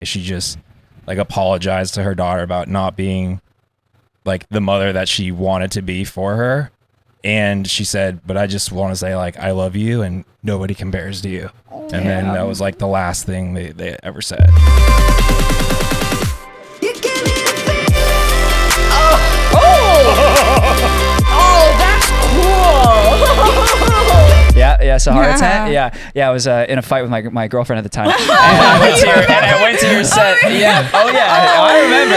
she just like apologized to her daughter about not being like the mother that she wanted to be for her. And she said, but I just want to say like, I love you and nobody compares to you. And then that was like the last thing they ever said. Oh, that's cool. Yeah, Sahara tent. Yeah, I was in a fight with my girlfriend at the time. And I went to your set. Yeah. Oh yeah, I remember.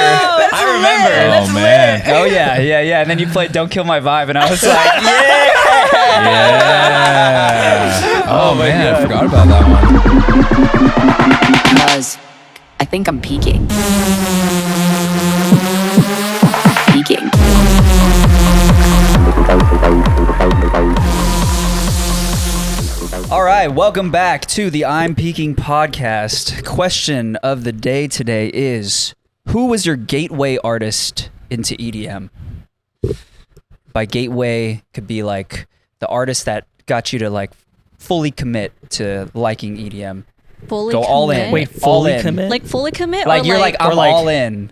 Oh man. Oh yeah. And then you played "Don't Kill My Vibe," and I was like, yeah. Oh man, I forgot about that one. Because I think I'm peaking. All right, welcome back to the I'm Peaking podcast. Question of the day today is, who was your gateway artist into EDM? By gateway, could be like the artist that got you to like fully commit to liking EDM. Fully Go commit? all in. Wait, all fully in. commit? Like fully commit? Like or you're like, I'm all in.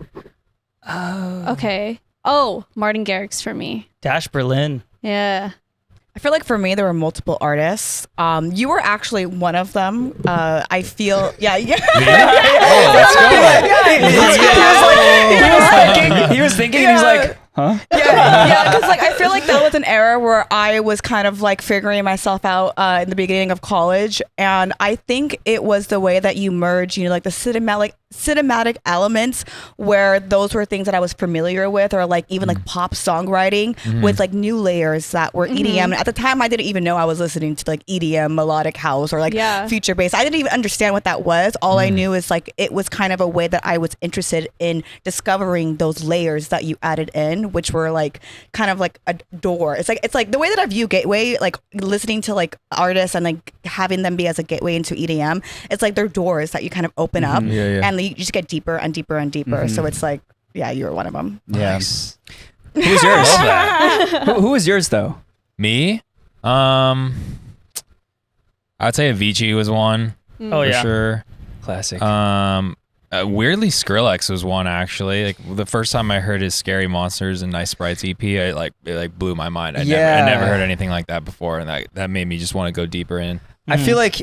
Okay. Oh, Martin Garrix for me. Dash Berlin. Yeah. I feel like for me, there were multiple artists. You were actually one of them. I feel, yeah. Oh, let's go. He was thinking, and he's like, huh? Yeah, because like I feel like that was an era where I was kind of like figuring myself out in the beginning of college, and I think it was the way that you merge, like the cinematic elements, where those were things that I was familiar with, or like even like pop songwriting with like new layers that were EDM. At the time, I didn't even know I was listening to like EDM, melodic house, or like future bass. I didn't even understand what that was. All I knew is like it was kind of a way that I was interested in discovering those layers that you added in, which were like kind of like a door. It's like the way that I view gateway, like listening to like artists and like having them be as a gateway into EDM. It's like they're doors that you kind of open up, and you just get deeper and deeper and deeper. So it's like, yeah, you were one of them. Nice. Who was yours? Who was yours though? Me? I'd say Avicii was one. Oh for sure. Classic. Weirdly, Skrillex was one actually. Like the first time I heard his "Scary Monsters" and "Nice Sprites" EP, it blew my mind. I never heard anything like that before, and that made me just want to go deeper in. I feel like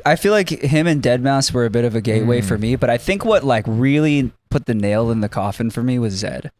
him and Deadmau5 were a bit of a gateway for me, but I think what like really put the nail in the coffin for me was Zed,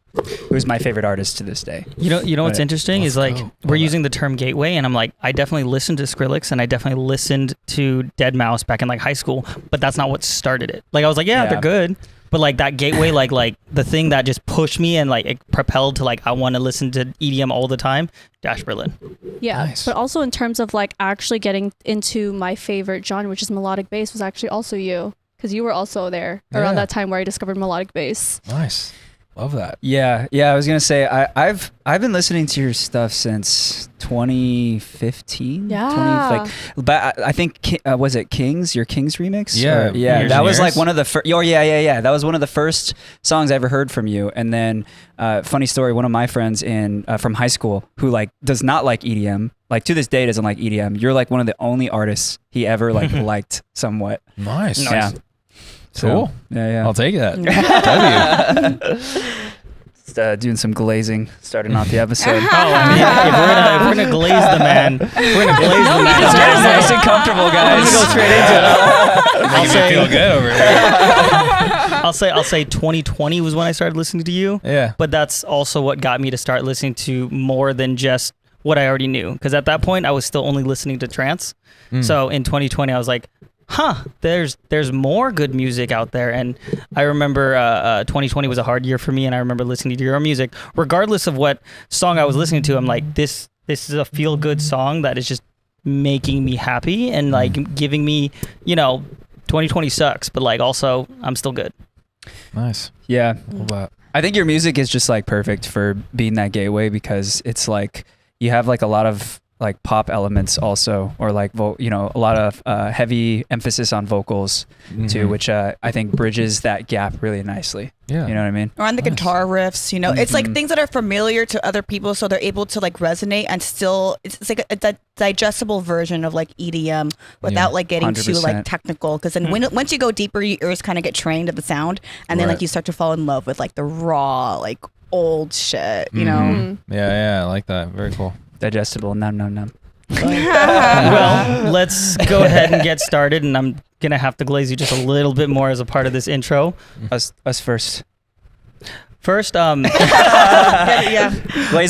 who's my favorite artist to this day. You know what's interesting is like we're using the term gateway, and I'm like, I definitely listened to Skrillex and I definitely listened to Deadmau5 back in like high school, but that's not what started it. Like I was like, yeah. They're good. But like that gateway, like the thing that just pushed me and like it propelled to like I want to listen to EDM all the time, Dash Berlin. Yeah, Nice. but also in terms of like actually getting into my favorite genre, which is melodic bass, was actually also you, because you were also there around that time where I discovered melodic bass. Nice. Love that. Yeah. I was gonna say I've been listening to your stuff since 2015. Yeah. But I think was it Kings? Your Kings remix? Yeah. Yeah. Years That and was Years? like one of the first. Oh yeah. That was one of the first songs I ever heard from you. And then funny story, one of my friends from high school who like does not like EDM. Like to this day doesn't like EDM. You're like one of the only artists he ever like liked somewhat. Nice. Yeah. Cool. Yeah. I'll take that. W. Just, doing some glazing, starting off the episode. Oh, I mean, if we're gonna glaze the man, we're gonna glaze the man. It's getting nice and comfortable, guys. Let's go straight into it. Making me feel good over here. I'll say 2020 was when I started listening to you. Yeah. But that's also what got me to start listening to more than just what I already knew. Because at that point, I was still only listening to trance. So in 2020, I was like, there's more good music out there. And I remember 2020 was a hard year for me, and I remember listening to your music. Regardless of what song I was listening to, I'm like, this is a feel-good song that is just making me happy and like giving me, 2020 sucks, but like also I'm still good. Nice. Yeah. Love that. I think your music is just like perfect for being that gateway, because it's like you have like a lot of like pop elements also, or like a lot of heavy emphasis on vocals too, which I think bridges that gap really nicely. Yeah. You know what I mean? Or on the guitar riffs, it's like things that are familiar to other people, so they're able to like resonate and still it's like a digestible version of like EDM without like getting too 100%. like technical. Because then once you go deeper, your ears kind of get trained to the sound, and then like you start to fall in love with like the raw like old shit. Yeah, I like that. Very cool. Digestible. Num. Well, let's go ahead and get started, and I'm gonna have to glaze you just a little bit more as a part of this intro. Us first. First, Glaze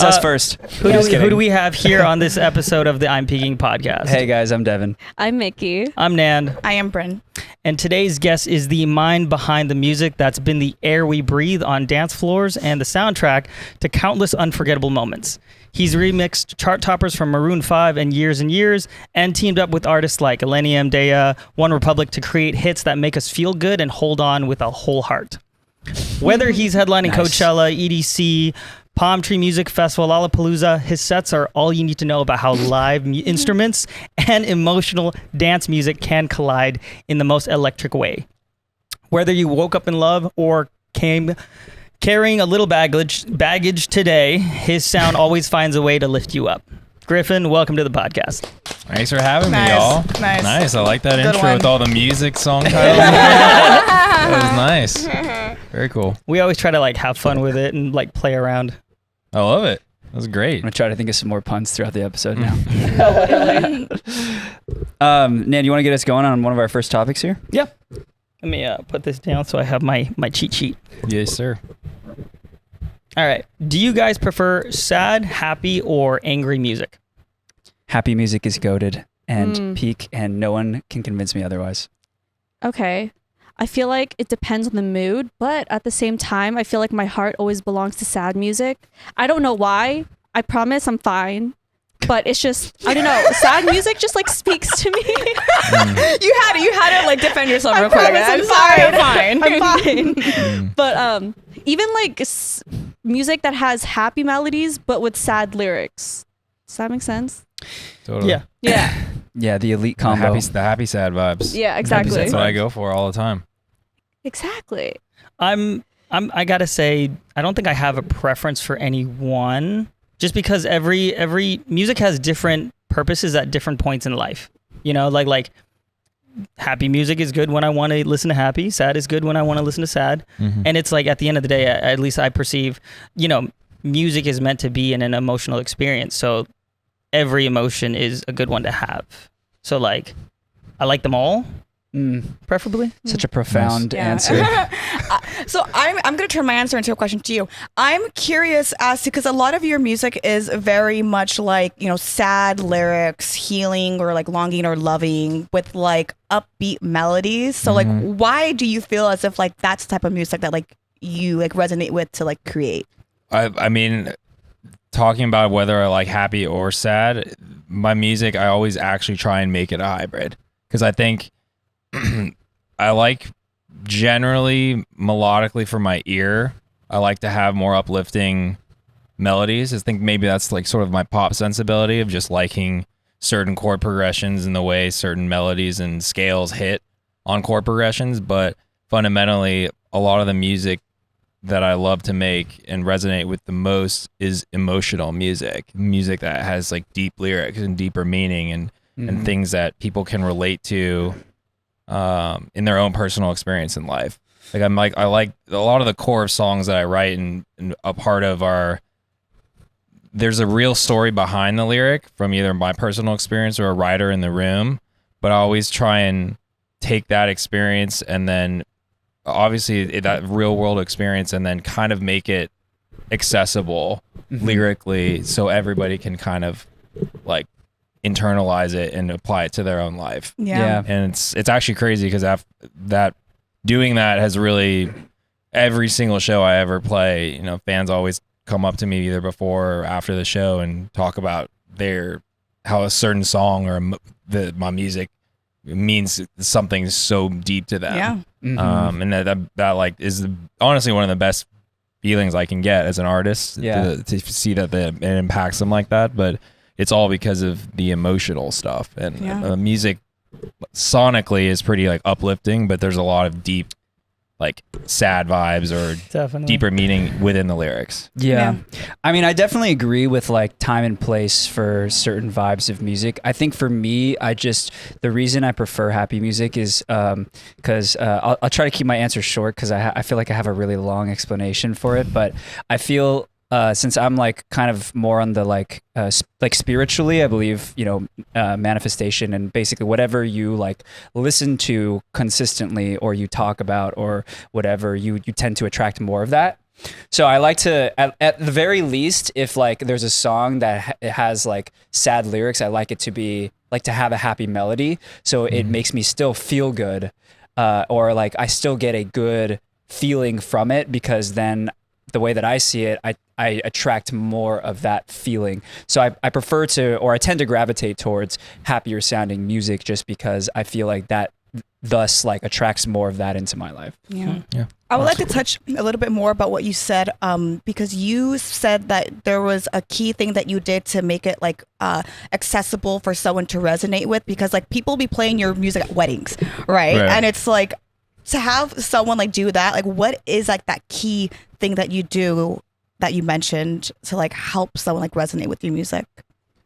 us first. who do we have here on this episode of the I'm Peaking podcast? Hey guys, I'm Devin. I'm Mickey. I'm Nan, I am Bryn. and today's guest is the mind behind the music that's been the air we breathe on dance floors and the soundtrack to countless unforgettable moments. He's remixed chart toppers from Maroon 5 and Years, and teamed up with artists like Eleni Dea, One Republic to create hits that make us feel good and hold on with a whole heart. Whether he's headlining Coachella, EDC, Palm Tree Music Festival, Lollapalooza, his sets are all you need to know about how live instruments and emotional dance music can collide in the most electric way. Whether you woke up in love or came carrying a little baggage today, his sound always finds a way to lift you up. Gryffin, welcome to the podcast. Thanks for having me, Nice, y'all. nice. I like that Good intro one. with all the music song titles. That was nice. Very cool. We always try to like have fun with it and like play around. I love it. That was I'm great. gonna try to think of some more puns throughout the episode now. Nan, you want to get us going on one of our first topics here? Yeah. Let me put this down so I have my cheat sheet. Yes, sir. All right. Do you guys prefer sad, happy, or angry music? Happy music is goated and peak, and no one can convince me otherwise. Okay. I feel like it depends on the mood, but at the same time, I feel like my heart always belongs to sad music. I don't know why. I promise I'm fine. But it's just, I don't know, sad music just like speaks to me. You had to like defend yourself real quick. I'm fine. I'm fine. But even like music that has happy melodies but with sad lyrics. Does that make sense? Totally. Yeah. Yeah. Yeah, the elite The combo. happy sad vibes. Yeah, exactly. That's what I go for all the time. Exactly. I gotta say, I don't think I have a preference for any one, just because every music has different purposes at different points in life. You know, like happy music is good when I want to listen to happy. Sad is good when I want to listen to sad. And it's like at the end of the day, at least I perceive, music is meant to be an emotional experience. So every emotion is a good one to have. So like, I like them all. Preferably. Such a profound Nice. answer. So I'm going to turn my answer into a question to you. I'm curious as to, because a lot of your music is very much like, sad lyrics, healing or like longing or loving with like upbeat melodies. So like, why do you feel as if like that's the type of music that like you like resonate with to like create? I mean, talking about whether I like happy or sad, my music, I always actually try and make it a hybrid. Because I think I like generally melodically for my ear, I like to have more uplifting melodies. I think maybe that's like sort of my pop sensibility of just liking certain chord progressions and the way certain melodies and scales hit on chord progressions. But fundamentally, a lot of the music that I love to make and resonate with the most is emotional music that has like deep lyrics and deeper meaning and things that people can relate to in their own personal experience in life. Like I like a lot of the core of songs that I write and a part of there's a real story behind the lyric from either my personal experience or a writer in the room, but I always try and take that experience and then obviously that real world experience and then kind of make it accessible lyrically so everybody can kind of like internalize it and apply it to their own life. Yeah. And it's actually crazy because that doing that has really, every single show I ever play, fans always come up to me either before or after the show and talk about how a certain song or my music means something so deep to them. Yeah. And that like is honestly one of the best feelings I can get as an artist to see that it impacts them like that. But it's all because of the emotional stuff. And Yeah. music sonically is pretty like uplifting, but there's a lot of deep, like sad vibes or Definitely. deeper meaning within the lyrics. Yeah. I mean, I definitely agree with like time and place for certain vibes of music. I think for me, the reason I prefer happy music is because I'll try to keep my answer short because I feel like I have a really long explanation for it. But I feel since I'm like kind of more on the like spiritually, I believe, manifestation and basically whatever you like listen to consistently or you talk about or whatever, you tend to attract more of that. So I like to, at the very least, if like there's a song that it has like sad lyrics, I like it to be like to have a happy melody. So it makes me still feel good, or like I still get a good feeling from it because then the way that I see it, I attract more of that feeling. So I prefer to, or I tend to gravitate towards happier sounding music just because I feel like that thus like attracts more of that into my life. Yeah. Yeah. I would like to touch a little bit more about what you said, because you said that there was a key thing that you did to make it like accessible for someone to resonate with, because like people be playing your music at weddings, right? And it's like to have someone like do that, like what is like that key thing that you do that you mentioned to like help someone like resonate with your music?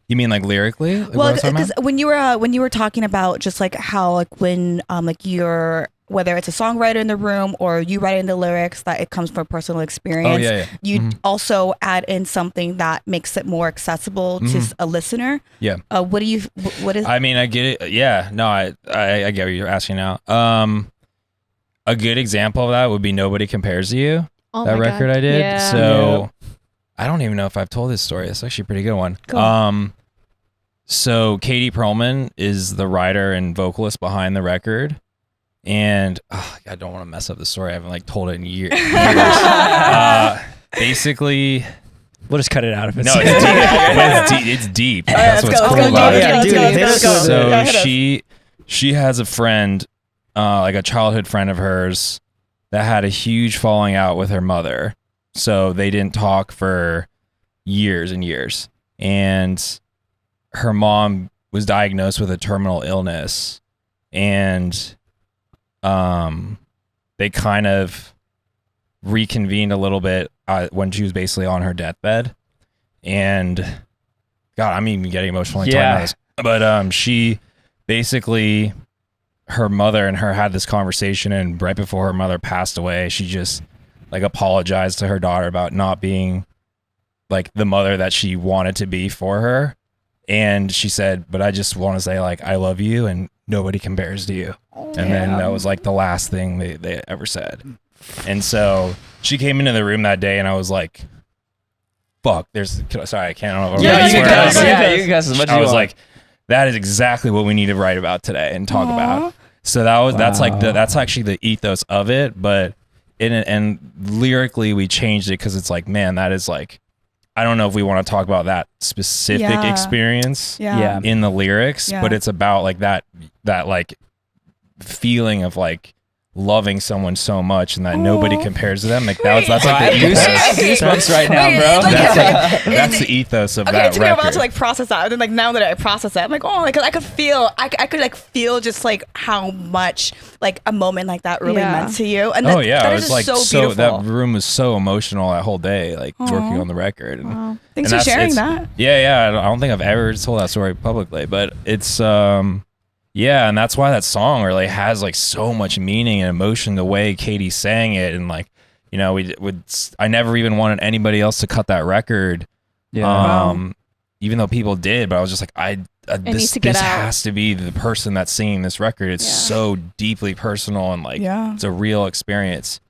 You mean like lyrically? Like Well, because when you were talking about just like how like when like you're, whether it's a songwriter in the room or you writing the lyrics, that it comes from personal experience. Oh, yeah. You also add in something that makes it more accessible to a listener. Yeah. What is? I mean, I get it. Yeah. No, I get what you're asking now. A good example of that would be Nobody Compares to You. Oh That my record God. I did. Yeah. So I don't even know if I've told this story. It's actually a pretty good one. Cool. So Katie Perlman is the writer and vocalist behind the record. And I don't want to mess up the story. I haven't like told it in years. Basically, We'll just cut it out if it's no, it's deep. It's deep. That's what's cool about it. So she has a friend, like a childhood friend of hers, that had a huge falling out with her mother. So they didn't talk for years and years. And her mom was diagnosed with a terminal illness. And they kind of reconvened a little bit when she was basically on her deathbed. And God, I'm even getting emotional talking about this. But she basically, her mother and her had this conversation, and right before her mother passed away, she just like apologized to her daughter about not being like the mother that she wanted to be for her. And she said, but I just want to say like, I love you and nobody compares to you. And then that was like the last thing they ever said. And so she came into the room that day and I was like, fuck, sorry, I can't. I don't know. Yeah, you can cuss as much as you I was want. like, that is exactly what we need to write about today and talk about. So that's like that's actually the ethos of it. But and lyrically we changed it because it's like, man, that is like, I don't know if we want to talk about that specific experience in the lyrics, but it's about like that like feeling of like loving someone so much and that nobody compares to them. Like that's like the goosebumps right now, bro. That's the ethos of Okay, that it took me a while record. to like process that. And then like now that I process that, I'm like, oh, like I could feel just like how much like a moment like that really meant to you. And that it is was just like so so beautiful. that room was so emotional that whole day, like working on the record. And, Thanks and for sharing it's- that. Yeah, I don't think I've ever told that story publicly, but it's and that's why that song really has like so much meaning and emotion, the way Katie sang it. And like, I never even wanted anybody else to cut that record. Even though people did, but I was just like, this has to be the person that's singing this record. It's so deeply personal and like it's a real experience.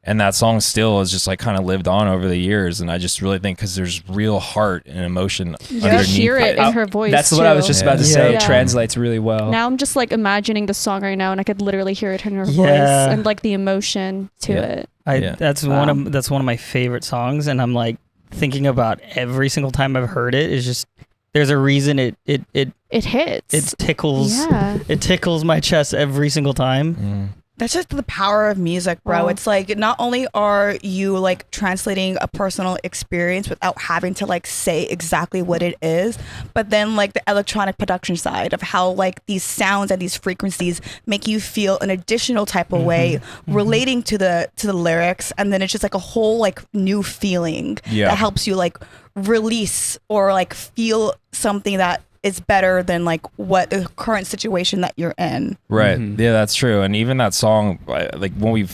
And that song still is just like kind of lived on over the years. And I just really think because there's real heart and emotion underneath hear it in her voice. That's what I was just about to say. Yeah. It translates really well. Now I'm just like imagining the song right now, and I could literally hear it in her voice and like the emotion to it. That's one of my favorite songs, and I'm like thinking about every single time I've heard it. Is just there's a reason it hits. It tickles. Yeah. It tickles my chest every single time. That's just the power of music, bro. Wow. It's like not only are you like translating a personal experience without having to like say exactly what it is, but then like the electronic production side of how like these sounds and these frequencies make you feel an additional type of way relating to the lyrics, and then it's just like a whole like new feeling that helps you like release or like feel something that is better than like what the current situation that you're in. Right. Yeah, that's true. And even that song, like when we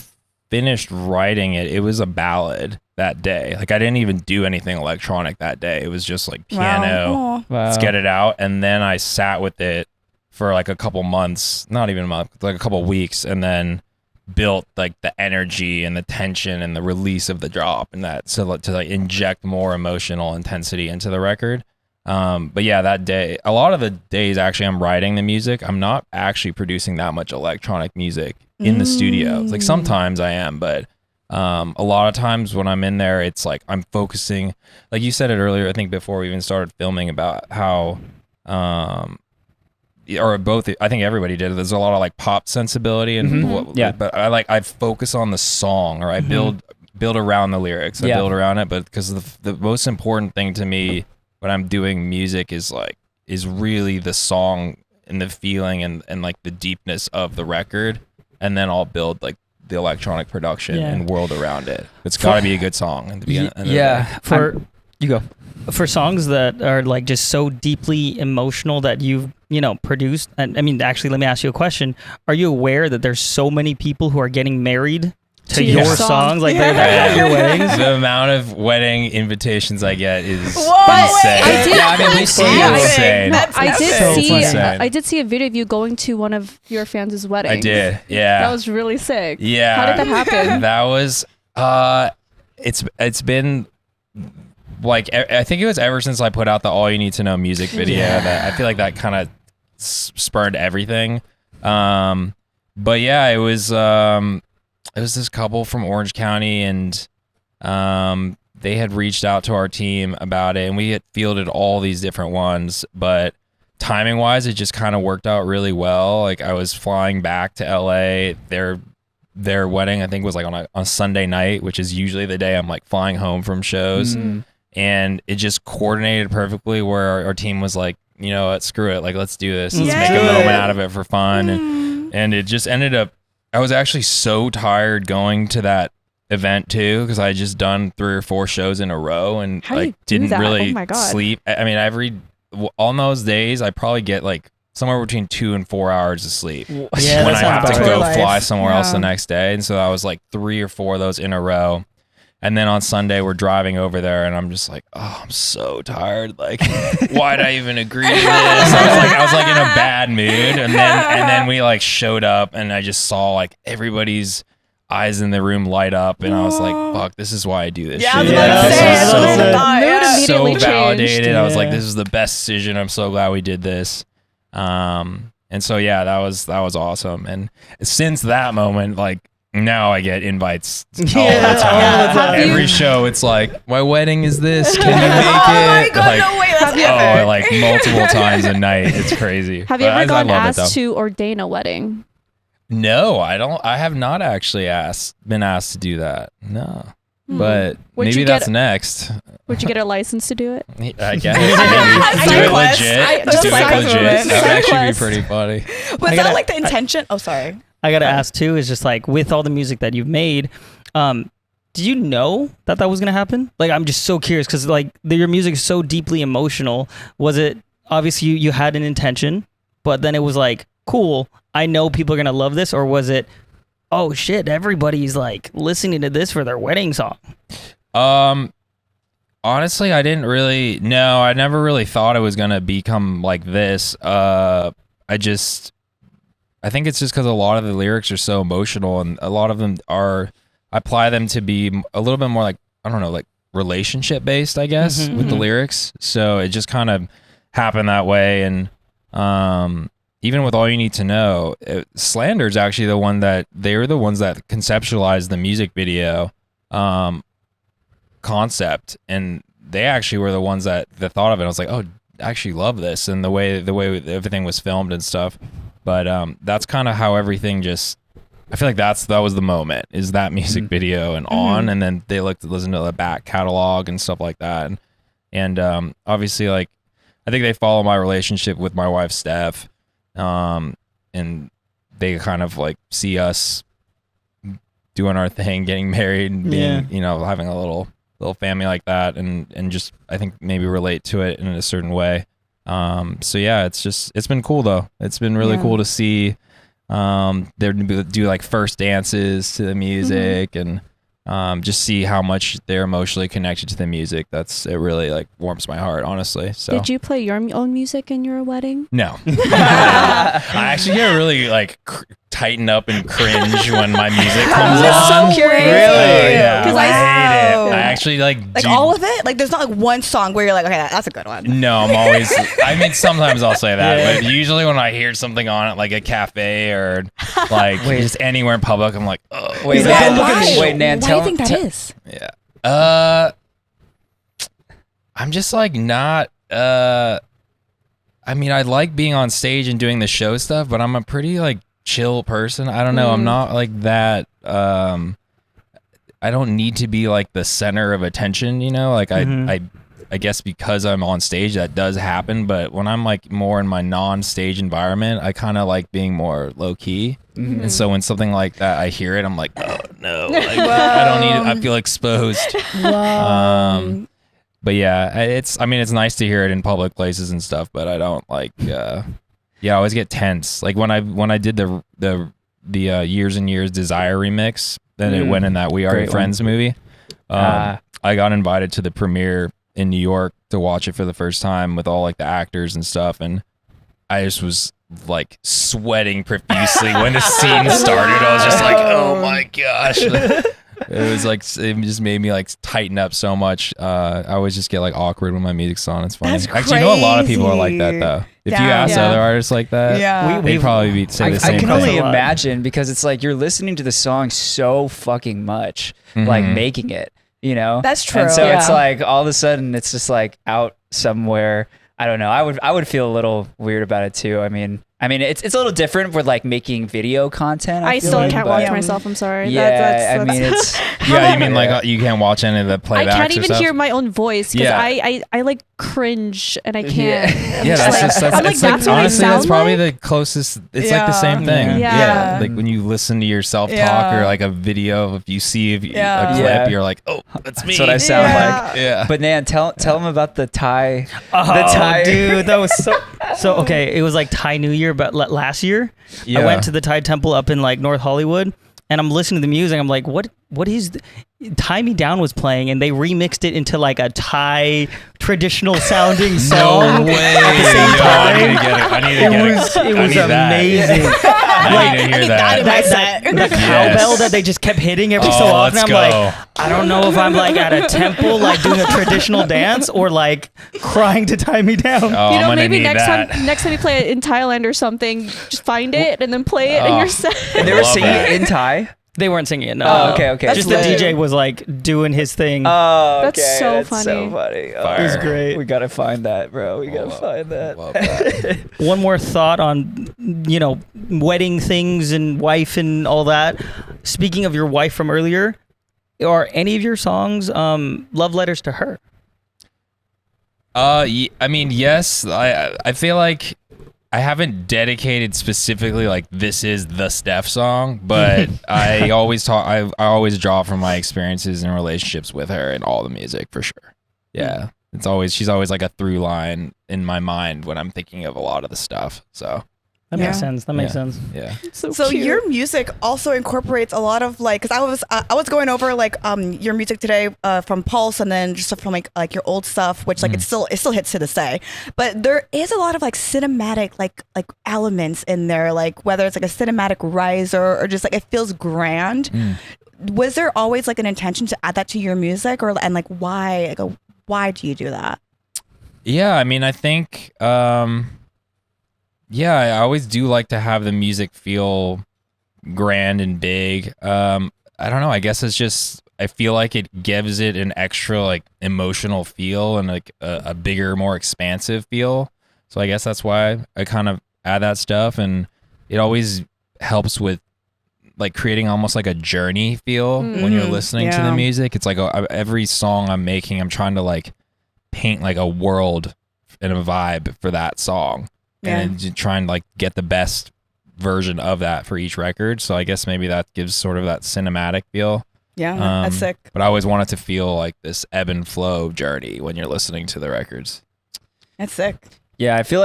finished writing it, it was a ballad that day. Like I didn't even do anything electronic that day. It was just like piano. Wow. Let's get it out. And then I sat with it for like a couple months, not even a month, like a couple weeks, and then built like the energy and the tension and the release of the drop and that to like inject more emotional intensity into the record. But yeah, that day, a lot of the days actually I'm writing the music, I'm not actually producing that much electronic music in the studio. Like sometimes I am, but a lot of times when I'm in there, it's like I'm focusing, like you said it earlier, I think before we even started filming, about how or both, I think everybody did. There's a lot of like pop sensibility and but I focus on the song, or I build around the lyrics. I build around it, but because the most important thing to me when I'm doing music is really the song and the feeling and like the deepness of the record, and then I'll build like the electronic production and world around it. It's got to be a good song in the beginning. You go. For songs that are like just so deeply emotional that you've produced, and I mean, actually, let me ask you a question: are you aware that there's so many people who are getting married to your songs, like they're at your weddings? The amount of wedding invitations I get is insane. I did see a video of you going to one of your fans' weddings. I did, yeah. That was really sick. Yeah. How did that happen? That was, it's been like, I think it was ever since I put out the All You Need to Know music video that I feel like that kind of spurred everything. But yeah, it was this couple from Orange County, and they had reached out to our team about it, and we had fielded all these different ones, but timing wise, it just kind of worked out really well. Like I was flying back to LA. Their wedding, I think, was like on a Sunday night, which is usually the day I'm like flying home from shows. And it just coordinated perfectly where our team was like, you know what, screw it. Like, let's do this. Let's make a moment out of it for fun. And it just ended up, I was actually so tired going to that event too, because I had just done 3 or 4 shows in a row and like didn't really sleep. I mean, on those days, I probably get like somewhere between 2 and 4 hours of sleep when I have to go fly somewhere else the next day. And so I was like 3 or 4 of those in a row. And then on Sunday, we're driving over there, and I'm just like, oh, I'm so tired. Like, why'd I even agree to this? I was like in a bad mood. And then we like showed up, and I just saw like everybody's eyes in the room light up, and I was like, fuck, this is why I do this shit. Mood so immediately validated. changed. I was like, this is the best decision. I'm so glad we did this. And so yeah, that was awesome. And since that moment, like, now I get invites all the time. Every show, it's like, my wedding is this. Can you make it? Oh my God, like, no way, that's epic. like multiple times a night. It's crazy. Have you ever gone asked to ordain a wedding? No, I don't. I have not actually been asked to do that. No. But maybe that's next. Would you get a license to do it? I guess. Do it legit. That would actually be pretty funny. Was that like the intention? Oh, sorry. I gotta ask too, is just like, with all the music that you've made, did you know that was gonna happen? Like, I'm just so curious, because like your music is so deeply emotional. Was it, obviously you had an intention, but then it was like, cool, I know people are gonna love this? Or was it, oh shit, everybody's like listening to this for their wedding song? Honestly, I never really thought it was gonna become like this. I think it's just because a lot of the lyrics are so emotional, and a lot of them I apply them to be a little bit more like, I don't know, like relationship based, I guess, with the lyrics. So it just kind of happened that way. And even with All You Need to Know, Slander's actually they're the ones that conceptualized the music video concept, and they actually were the ones that thought of it. I was like, oh, I actually love this, and the way everything was filmed and stuff. But that's kind of how everything just I feel like that was the moment, is that music video and on, and then they listen to the back catalog and stuff like that. And obviously, like, I think they follow my relationship with my wife, Steph, and they kind of like see us doing our thing, getting married, and being, you know, having a little family like that, and just, I think, maybe relate to it in a certain way. So yeah, it's been cool though. It's been really cool to see they do like first dances to the music, and just see how much they're emotionally connected to the music. It really like warms my heart, honestly. So Did you play your own music in your wedding? no. I actually get really like tighten up and cringe when my music comes on. So curious. Really? Yeah. 'Cause I hate it. Wow. I actually like all of it. Like there's not like one song where you're like, okay, that's a good one. No, I'm always. I mean, sometimes I'll say that, but usually when I hear something on it, like a cafe or like just anywhere in public, I'm like, oh. Wait, Nan, Nan, why do you think that is? Yeah. I'm just like not. I mean, I like being on stage and doing the show stuff, but I'm a pretty like chill person. I don't know. I'm not like that. I don't need to be like the center of attention, you know? Like I guess because I'm on stage that does happen, but when I'm like more in my non-stage environment, I kind of like being more low key. And so when something like that, I hear it, I'm like, oh no, like, I don't need it. I feel exposed. But yeah, it's nice to hear it in public places and stuff, but I don't like, I always get tense. Like when I did the Years and Years Desire remix, then it went in that We Are Your Friends movie. I got invited to the premiere in New York to watch it for the first time with all like the actors and stuff, and I just was like sweating profusely when the scene started. I was just like, oh my gosh. It was like, it just made me like tighten up so much. I always just get like awkward when my music's on. It's funny. That's Actually, you know, a lot of people are like that though. If you ask other artists like that, they'd probably say the same I can thing. only imagine, because it's like you're listening to the song so fucking much, like making it, you know? That's true. And so it's like all of a sudden it's just like out somewhere. I don't know. I would feel a little weird about it too. I mean, it's a little different with like making video content. I feel still like, can't but- watch myself. I'm sorry. Yeah, I mean, it's Yeah, you mean like you can't watch any of the playbacks? I can't or even stuff? hear my own voice because Yeah. I like cringe and I can't. I'm Yeah, just that's I'm like, it's that's what I honestly, sound that's probably like? the closest. It's like the same thing. Yeah. Like when you listen to yourself talk Yeah. or like a video, if you see a clip, Yeah. you're like, oh, that's me. that's what I sound Yeah. like. Yeah. But Nan, tell them about the Thai. Oh, dude, that was so okay. It was like Thai New Year, but last year I went to the Thai temple up in like North Hollywood, and I'm listening to the music. I'm like, what is Tie Me Down was playing, and they remixed it into like a Thai traditional sounding song. No way. At the same Yo, time. I need to get it. I need to get it. It I was need that. amazing. I need to hear that. The cowbell that they just kept hitting every so often. let's I'm go. like, I don't know if I'm like at a temple, like doing a traditional dance, or like crying to Tie Me Down. Oh, You I'm know, gonna maybe need next that. time you play it in Thailand or something, just find it and then play it in your set. And they were Love singing that. it in Thai. They weren't singing it. No. Oh, okay. Just That's the lit. DJ was like doing his thing. Oh, That's okay. so That's funny. so funny. Oh, It was great. We gotta find that, bro. We gotta find that. Love that. One more thought on, wedding things and wife and all that. Speaking of your wife from earlier, are any of your songs love letters to her? I mean, yes. I feel like I haven't dedicated specifically like this is the Steph song, but I always I always draw from my experiences and relationships with her and all the music for sure. Yeah. She's always like a through line in my mind when I'm thinking of a lot of the stuff. So That makes sense. That makes sense. yeah. So your music also incorporates a lot of like, because I was going over like your music today from Pulse, and then just from like your old stuff, which like it still hits to this day. But there is a lot of like cinematic like elements in there, like whether it's like a cinematic riser or just like it feels grand. Was there always like an intention to add that to your music, and like why? Like, why do you do that? Yeah, I mean, I think yeah, I always do like to have the music feel grand and big. I don't know. I guess it's just, I feel like it gives it an extra like emotional feel and like a bigger, more expansive feel. So I guess that's why I kind of add that stuff, and it always helps with like creating almost like a journey feel when you're listening to the music. It's like every song I'm making, I'm trying to like paint like a world and a vibe for that song, and try and like get the best version of that for each record. So I guess maybe that gives sort of that cinematic feel. Yeah, that's sick. But I always want it to feel like this ebb and flow journey when you're listening to the records. That's sick. Yeah, I feel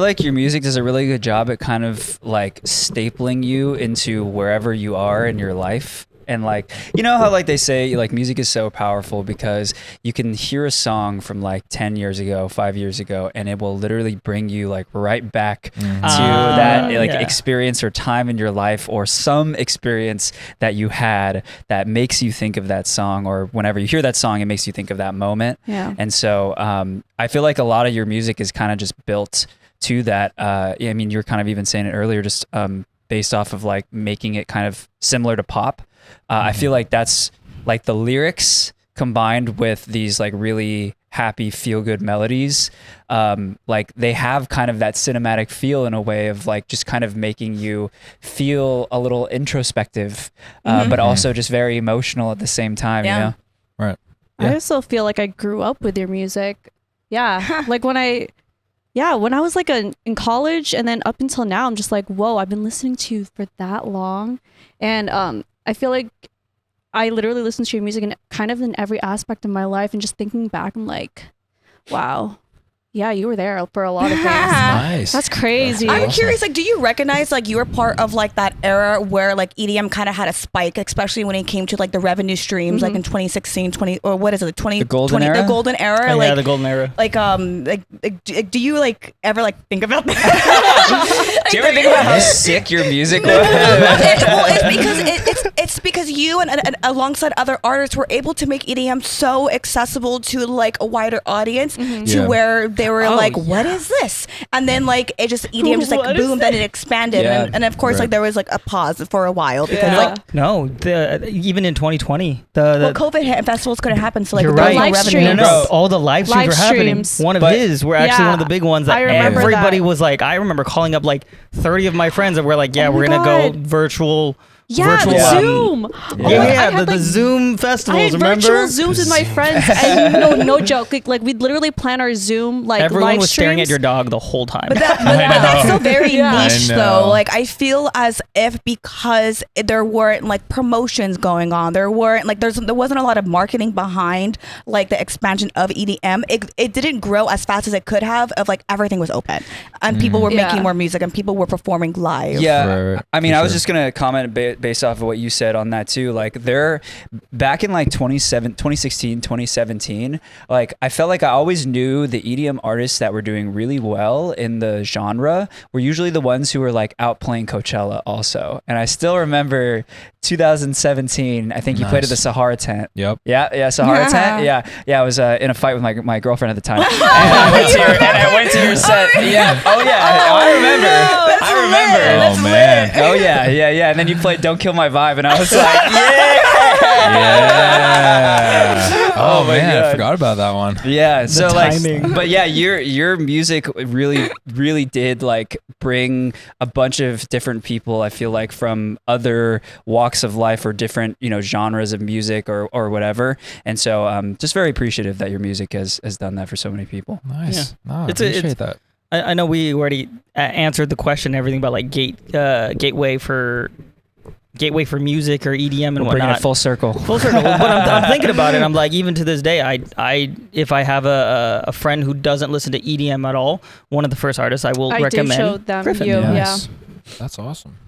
like your music does a really good job at kind of like stapling you into wherever you are in your life. And like, you know how like they say like music is so powerful because you can hear a song from like 10 years ago, 5 years ago, and it will literally bring you like right back to that like experience or time in your life, or some experience that you had that makes you think of that song, or whenever you hear that song, it makes you think of that moment. Yeah. And so I feel like a lot of your music is kind of just built to that. I mean, you were kind of even saying it earlier, just based off of like making it kind of similar to pop. I feel like that's like the lyrics combined with these like really happy feel good melodies. Like they have kind of that cinematic feel in a way of like just kind of making you feel a little introspective, but also just very emotional at the same time. Yeah. You know? Right. I also feel like I grew up with your music. Yeah. Like when I was like in college, and then up until now, I'm just like, whoa, I've been listening to you for that long. And I feel like I literally listen to your music in kind of in every aspect of my life, and just thinking back, I'm like, wow, yeah, you were there for a lot of things. Nice. That's crazy. That's I'm awesome. curious, like, do you recognize like you were part of like that era where like EDM kind of had a spike, especially when it came to like the revenue streams, like in 2016, 20 or what is it, 20? The golden 20, era? The golden era. Oh, like, yeah, the golden era. Like do you like ever like think about that? Do you ever think about how sick your music was? It's because you and alongside other artists were able to make EDM so accessible to like a wider audience, to where they were like, what is this? And then like it just EDM just like boomed and it expanded, and of course like there was like a pause for a while because like No, even in 2020, the COVID hit and festivals couldn't happen, so like you're there was right. no Live revenue. streams. all the live streams Live were happening. streams. One of But- his were actually one of the big ones that I remember everybody that. was like, I remember calling up like 30 of my friends that were like, yeah, Oh we're my gonna go God. virtual. Yeah, virtual, Zoom. Oh my God, I Yeah, had, the like, Zoom I festivals. had Remember? virtual Zooms with my friends, and no joke. Like we'd literally plan our Zoom like Everyone live was staring at streams. your dog the whole time. But that's still very niche I though. know. Like I feel as if because there weren't like promotions going on, there wasn't a lot of marketing behind like the expansion of EDM. It didn't grow as fast as it could have. Of like everything was open and people were making more music and people were performing live. Yeah, Right, I mean, for I was sure. just gonna comment based off of what you said on that too. Like there, back in like 2016, 2017, like I felt like I always knew the EDM artists that were doing really well in the genre were usually the ones who were like out playing Coachella also. And I still remember 2017. I think you played at the Nice. Sahara tent. Yep. Yeah, Sahara tent. Yeah. I was in a fight with my girlfriend at the time, and I went to your set. Yeah. Oh yeah. I remember. I remember. Oh man. Oh yeah. And then you played "Don't Kill My Vibe," and I was like, Yeah. Oh, my man, I God. forgot about that one. yeah. So timing. like, but yeah, your music really did like bring a bunch of different people. I feel like from other walks of life or different genres of music or whatever. And so just very appreciative that your music has done that for so many people. Nice. No, I It's a- appreciate it's- that. I know we already answered the question, everything about like gateway for music or EDM and We're bringing whatnot. it full circle. Full circle. But I'm thinking about it. I'm like, even to this day, I if I have a friend who doesn't listen to EDM at all, one of the first artists I will I do recommend. show them Gryffin. you. Nice. That's awesome.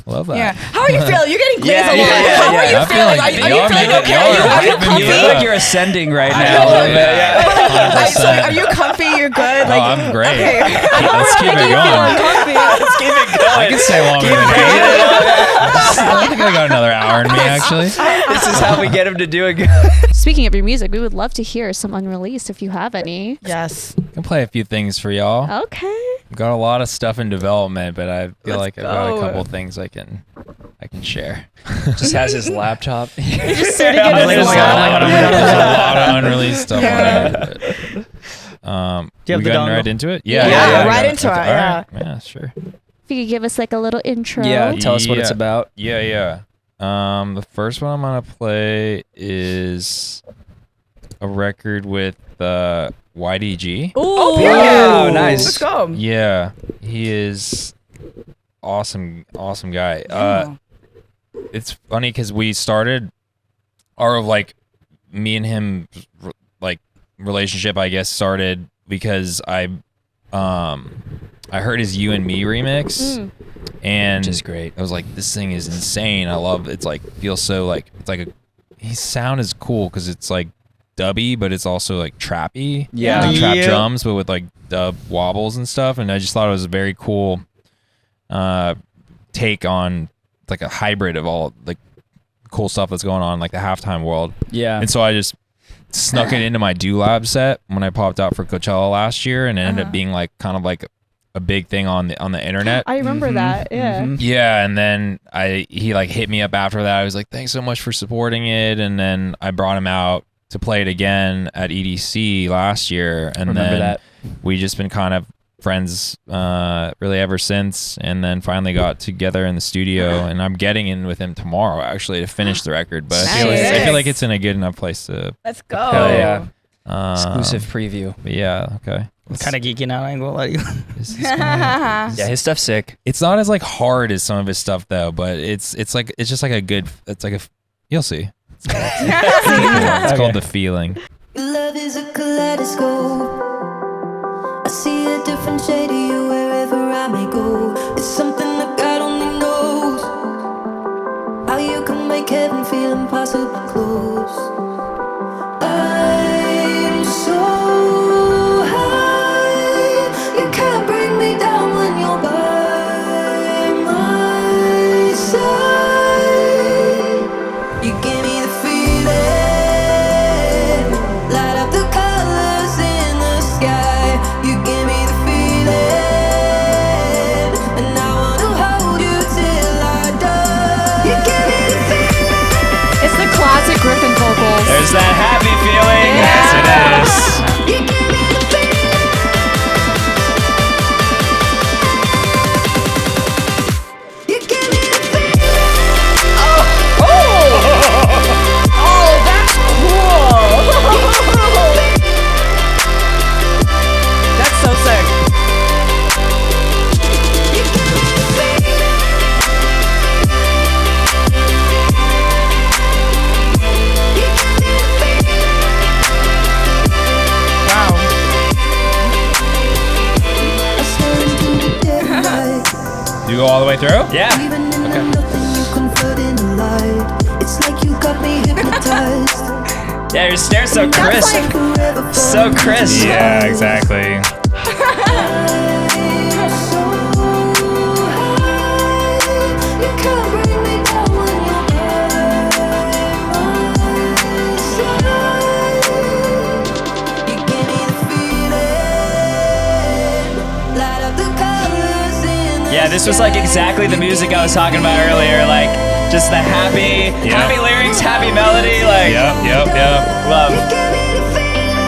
Love that. Yeah. How are you feeling? You're getting glazed Yeah, a lot. yeah, How yeah. are you I'm feeling? feeling- Are you y'all feeling make- okay? y'all are Are you hyping me comfy? You feel like you're ascending right now. know. a little bit, yeah. 100%. Are you comfy? You're good? Oh, I'm great. Okay. Let's keep it going. Let's keep it going. I can stay longer than I think I got another hour in me, actually. This is how we get him to do it. Speaking of your music, we would love to hear some unreleased if you have any. Yes. I can play a few things for y'all. Okay. I've got a lot of stuff in development, but I feel like I've got a go. couple things I can share. Just has his laptop. Just sitting in I was his like, oh my lap. God. There's a lot of unreleased stuff on it. But, Do you have we the getting dongle? right into it? Yeah, I right got into it, All yeah. right. Yeah, sure. If you could give us like a little intro. Yeah, tell us what it's Yeah. about. Yeah. The first one I'm gonna play is a record with YDG. Oh, period. Wow, nice. Let's go. Yeah, he is awesome guy. Yeah. It's funny because we started our like me and him like relationship, I guess, started because I heard his "You and Me" remix, and Which is great. I was like, this thing is insane. I love it's like feels so like it's like his sound is cool because it's like dubby, but it's also like trappy. Yeah. like trap Yeah. drums, but with like dub wobbles and stuff. And I just thought it was a very cool take on like a hybrid of all like cool stuff that's going on like the halftime world. Yeah. And so I just snuck it into my Do-Lab set when I popped out for Coachella last year, and it ended up being like kind of like a big thing on the internet. I remember that. Yeah. Mhm. Yeah, and then he like hit me up after that. I was like, thanks so much for supporting it. And then I brought him out to play it again at EDC last year, and Remember then that. we just been kind of friends really ever since, and then finally got together in the studio, and I'm getting in with him tomorrow actually to finish the record. But I feel like it's in a good enough place to Let's go. Hell yeah. um, Exclusive preview. but yeah, okay. I'm kind of geeking out. I ain't gonna lie to you. This is gonna- Yeah, his stuff's sick. it's not as like hard as some of his stuff though, but it's like it's just like a good. It's like you'll see. It's called The Feeling. Love is a kaleidoscope. I see a different shade of you wherever I may go. It's something that God only knows. How you can make heaven feel impossibly close. I'm so high, you can't bring me down when you're by my side. You give me the feeling, light up the colors in the sky. You give me the feeling, and I wanna hold you till I die. You give me the feeling. It's the classic Gryffin vocals. There's that happy feeling. Yes, it is. You give me the feeling. You give me the feeling. Oh, that's cool. That's so sick. You give me the feeling. You give me the feeling. Wow. I stare into the daylight. Do you go all the way through? Yeah. Even in the nothing, you convert in the light. It's like you got me hypnotized. Yeah, your snare's so crisp. Forever So crisp. Yeah, exactly. I'm so high, you can't bring me down when you're by my side. You give me the feeling, light up the colors in the Yeah, this was like exactly the music I was talking about earlier. Like just the happy lyrics, happy melody. Like Yep. love. You give me the feeling.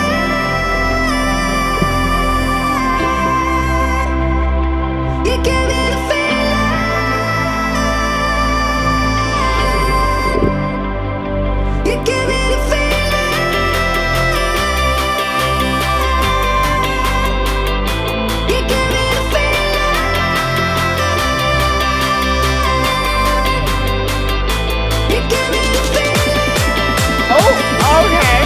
You give me the feeling. You give me the feeling. You give me the feeling. You give me the feeling. Oh, okay.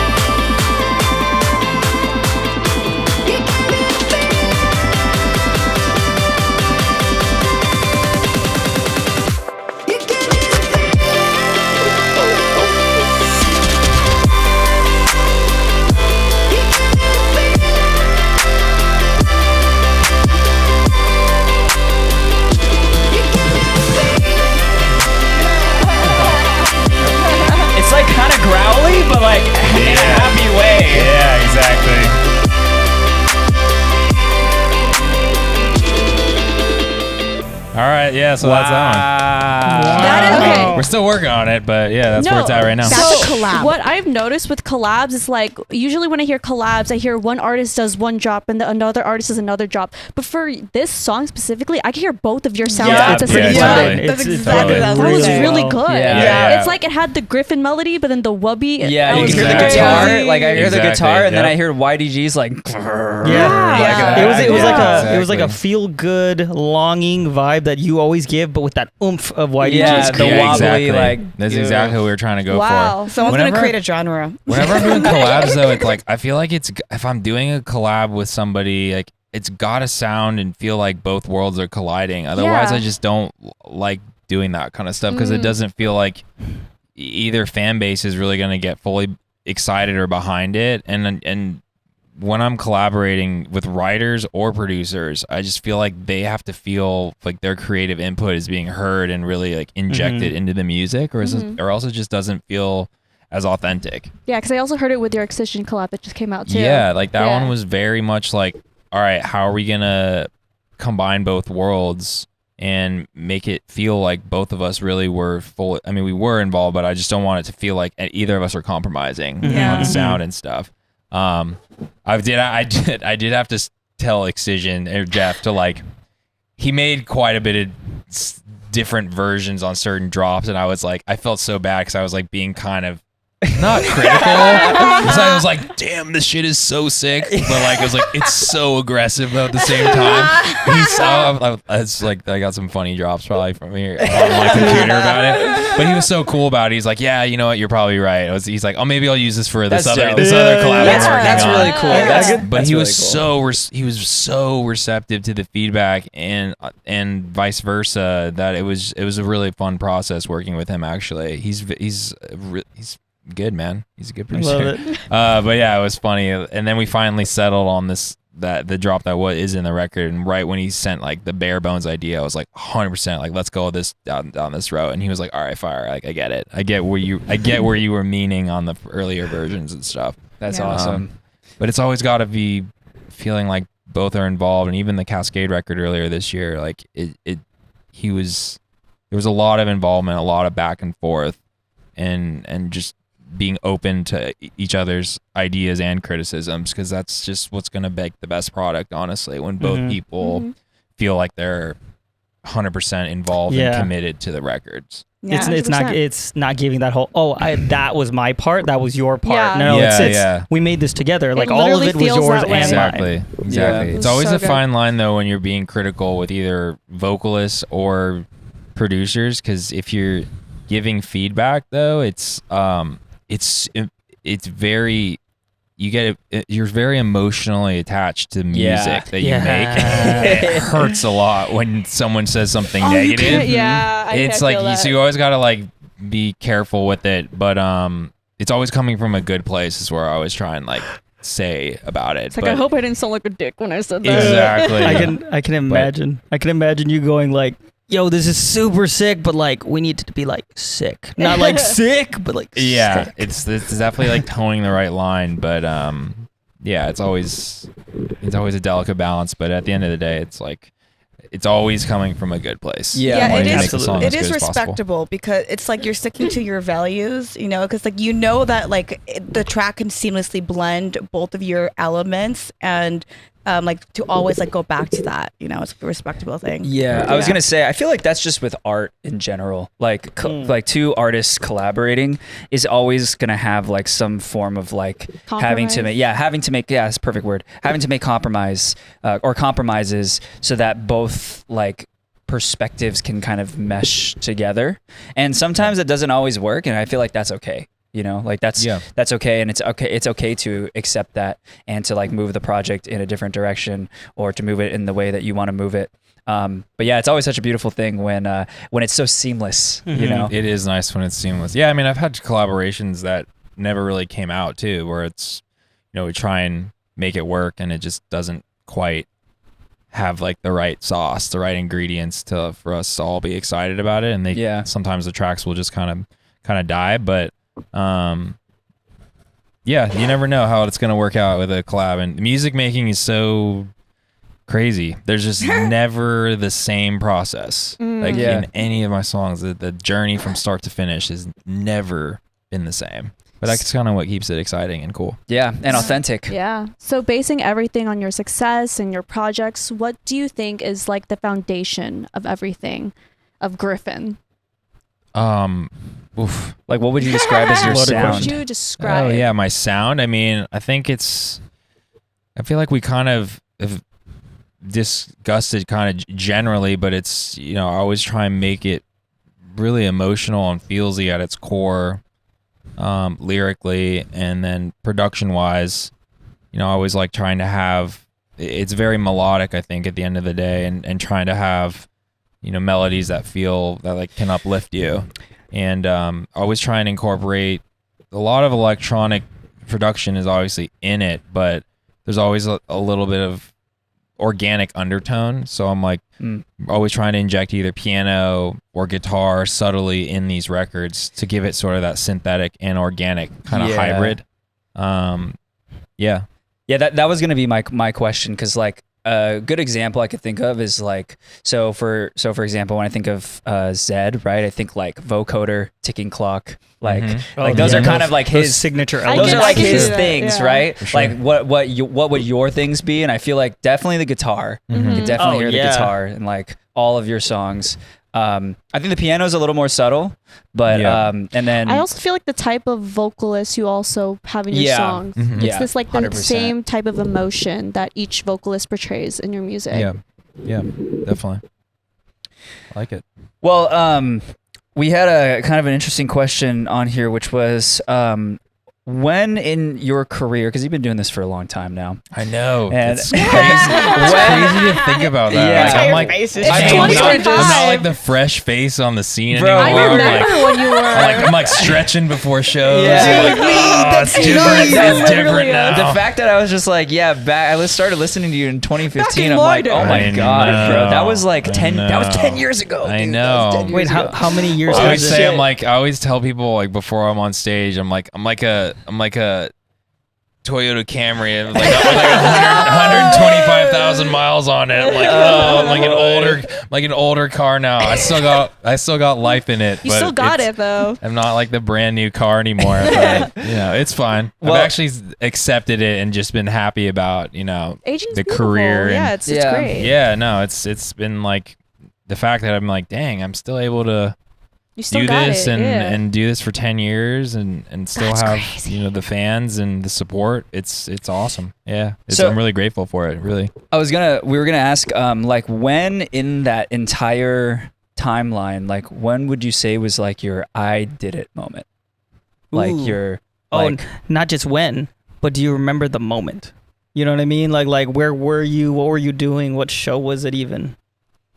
right, yeah, so that's that one. That is okay. We're still working on it, but yeah, that's where it's at right now. That's a collab. What I've noticed with collabs is like usually when I hear collabs, I hear one artist does one drop and another artist does another drop. But for this song specifically, I can hear both of your sounds at the same time. totally. That's It's exactly That what I was saying. really good. Yeah. It's like it had the Gryffin melody, but then the wubby. Yeah, that you was can hear the great. guitar. Like I hear the Exactly, guitar, and then yep. I hear YDG's like. Yeah. It was Yeah, like a feel good longing vibe that you always give, but with that oomph of YDG. Yeah, the wobbly, exactly. like, That's yeah. exactly what we were trying to go Wow. for. Someone's Whenever- gonna create a genre. Whenever I'm doing collabs, though, it's like I feel like if I'm doing a collab with somebody, like it's gotta sound and feel like both worlds are colliding. Otherwise, Yeah. I just don't like doing that kind of stuff because it doesn't feel like either fan base is really gonna get fully excited or behind it. And when I'm collaborating with writers or producers, I just feel like they have to feel like their creative input is being heard and really like injected into the music, or or else it just doesn't feel as authentic. Yeah, because I also heard it with your Excision collab that just came out too. Yeah, like that Yeah. one was very much like, all right, how are we gonna combine both worlds and make it feel like both of us really were full? I mean, we were involved, but I just don't want it to feel like either of us are compromising on the sound and stuff. I did have to tell Excision or Jeff to like, he made quite a bit of different versions on certain drops, and I was like, I felt so bad because I was like being kind of not critical. Because I was like, damn, this shit is so sick, but like I was like, it's so aggressive though at the same time. He saw, it's like I got some funny drops probably from here on my computer about it, but he was so cool about it. He's like, yeah, you know what, you're probably right. He's like, oh, maybe I'll use this for this That's other dope. collab I'm working That's on. really cool. But That's he really was cool. he was so receptive to the feedback and vice versa that it was a really fun process working with him. Actually, he's good, man. He's a good producer. Love it. But yeah, it was funny. And then we finally settled on the drop that is in the record. And right when he sent like the bare bones idea, I was like 100% like, let's go this down this road. And he was like, all right, fire. Like I get it. I get where you were meaning on the earlier versions and stuff. That's Yeah. awesome. But it's always got to be feeling like both are involved. And even the Cascade record earlier this year, like there was a lot of involvement, a lot of back and forth, and just being open to each other's ideas and criticisms, because that's just what's going to make the best product, honestly, when both people feel like they're 100% involved and committed to the records. Yeah. It's not giving that whole that was my part, that was your part. Yeah. No, Yeah, it's yeah. we made this together. Like all of literally it was feels yours that way. and Exactly. mine. Exactly. Yeah. It's always So a good. fine line though when you're being critical with either vocalists or producers, because if you're giving feedback though, it's very, you're very emotionally attached to music that you make. It hurts a lot when someone says something negative. Yeah, It's like so you always gotta like be careful with it, but it's always coming from a good place is where I always try and like say about it. It's like, I hope I didn't sound like a dick when I said that. Exactly. I can imagine. I can imagine you going like, yo, this is super sick, but like we need it to be like sick, not like sick, but like Yeah, sick. it's definitely like toning the right line, but yeah, it's always a delicate balance. But at the end of the day, it's like it's always coming from a good place. Yeah, Yeah, Wanting it to is. make the song as It is good as possible. respectable because it's like you're sticking to your values, you know, because like you know that like the track can seamlessly blend both of your elements and like to always like go back to that, you know, it's a respectable thing. Yeah, I was gonna say, I feel like that's just with art in general. Like, like two artists collaborating is always gonna have like some form of like having to make, that's a perfect word, having to make compromise or compromises so that both like perspectives can kind of mesh together. And sometimes it doesn't always work, and I feel like that's okay. You know, like that's okay, and it's okay to accept that and to like move the project in a different direction or to move it in the way that you want to move it. But yeah, it's always such a beautiful thing when it's so seamless. You know, It is nice when it's seamless. Yeah, I mean, I've had collaborations that never really came out too, where it's, you know, we try and make it work and it just doesn't quite have like the right sauce, the right ingredients for us to all be excited about it. And sometimes the tracks will just kind of die, but yeah, you never know how it's going to work out with a collab, and music making is so crazy. There's just never the same process. Like in any of my songs, the journey from start to finish has never been the same. But that's kind of what keeps it exciting and cool. Yeah, and authentic. Yeah. So basing everything on your success and your projects, what do you think is like the foundation of everything of Gryffin? Like, what would you describe as your What sound? would you describe? Oh yeah, my sound. I mean, I feel like we kind of have discussed it kind of generally, but it's, I always try and make it really emotional and feelsy at its core, lyrically, and then production wise, I always like trying to have, it's very melodic, I think, at the end of the day, and trying to have, melodies that feel that like can uplift you, and always try and incorporate a lot of electronic production is obviously in it, but there's always a little bit of organic undertone. So I'm like always trying to inject either piano or guitar subtly in these records to give it sort of that synthetic and organic kind of hybrid. Yeah, that was gonna be my question, because like a good example I could think of is like, so for example, when I think of Zed, right, I think like vocoder, ticking clock, like those are kind of like his signature I elements. those are like can his see that, things, yeah. right? For sure. Like what would your things be? And I feel like definitely the guitar. You can definitely hear the guitar in like all of your songs. I think the piano is a little more subtle, but and then I also feel like the type of vocalist you also have in your songs. Mhm. It's Yeah, this like the 100%. same type of emotion that each vocalist portrays in your music. Yeah, definitely. I like it. well, we had a kind of an interesting question on here, which was when in your career, because you've been doing this for a long time now. I know. And- It's crazy. It's crazy to think about that. Yeah. Like, I'm like, It's I'm not 2025. like the fresh face on the scene Bro, anymore. I I'm remember like, when you were. I'm like stretching before shows. Yeah. I'm like, oh, it's different. It's different now. The fact that I was just like, I started listening to you in 2015. I'm my like, day. oh my I god, know. bro, that was like I 10. That was know. 10 years ago. I dude. know. That was 10 Wait, years ago. how many years I always has say it? I always tell people like before I'm on stage, I'm like a Toyota Camry with like 125,000 miles on it. I'm like, I'm like an older car now. I still got life in it. You but still got it's- it though. I'm not like the brand new car anymore. But, it's fine. Well- I've actually accepted it and just been happy about Aging's the beautiful. career. Yeah, And, it's Yeah. great. it's been like the fact that I'm like, dang, I'm still able to You still do got this it. and do this for 10 years and still That's have crazy. the fans and the support. It's awesome. So- I'm really grateful for it, really. we were gonna ask, like, when in that entire timeline, like, when would you say was like your I did it moment? Like Ooh. your Oh, like, not just when, but do you remember the moment? You know what I mean? Like where were you? What were you doing? What show was it even?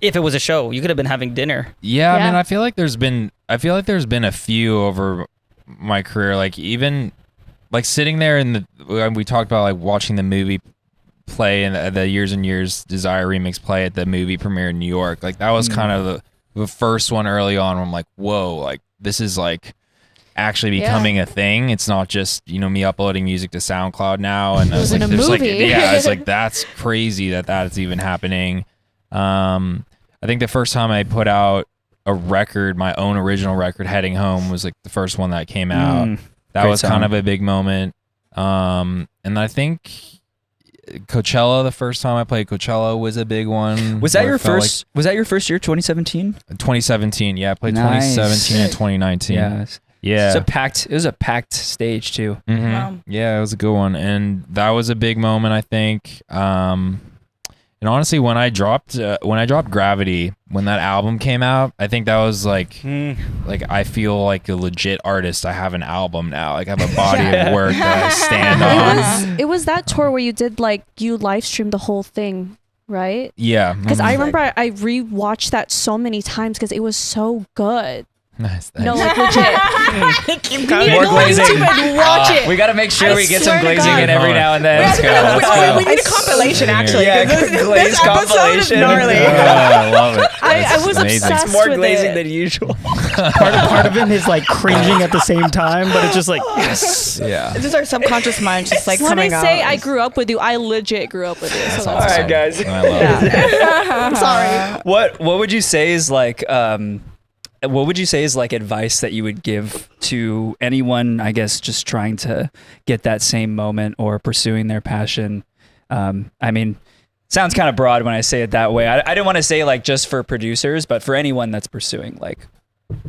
If it was a show, you could have been having dinner. Yeah, I mean, Yeah. I feel like there's been a few over my career, like even like sitting there we talked about like watching the movie play and the Years and Years Desire remix play at the movie premiere in New York. Like that was kind of the first one early on where I'm like, whoa, like this is like actually becoming a thing. It's not just me uploading music to SoundCloud now. And I was was like, in a there's movie. like, I was like, that's crazy that's even happening. I think the first time I put out a record, my own original record, Heading Home, was like the first one that came out. That great was song. kind of a big moment. And I think Coachella, the first time I played Coachella was a big one. was that where your it felt first? Was that your first year, 2017? like 2017. Yeah, I played Nice. 2017 and 2019. Yeah. Yeah. It was a packed stage too. Mhm. Wow. Yeah, it was a good one, and that was a big moment, I think. And honestly, when I dropped Gravity, when that album came out, I think that was like I feel like a legit artist. I have an album now. Like I have a body of work that I stand on. It was that tour where you did like you live streamed the whole thing, right? Yeah, Because I remember I rewatched that so many times because it was so good. Nice. No, Thanks. like legit. You need to More go on glazing. YouTube and watch it. We got to make sure I we get swear some to glazing God. in every now and then. Let's go. Let's go. We need a compilation, actually. Yeah, 'cause glaze this episode is compilation. gnarly. I love it. I That's was amazing. obsessed More with glazing it. than usual. Part of him is like cringing at the same time, but it's just like yes. Yeah. It's just our subconscious mind just like when I coming out. say I grew up with you, I legit grew up with you. So All that's right, guys. I love it. I'm sorry. What would you say is like what would you say is like advice that you would give to anyone, I guess, just trying to get that same moment or pursuing their passion? I mean, sounds kind of broad when I say it that way. I didn't want to say like just for producers, but for anyone that's pursuing like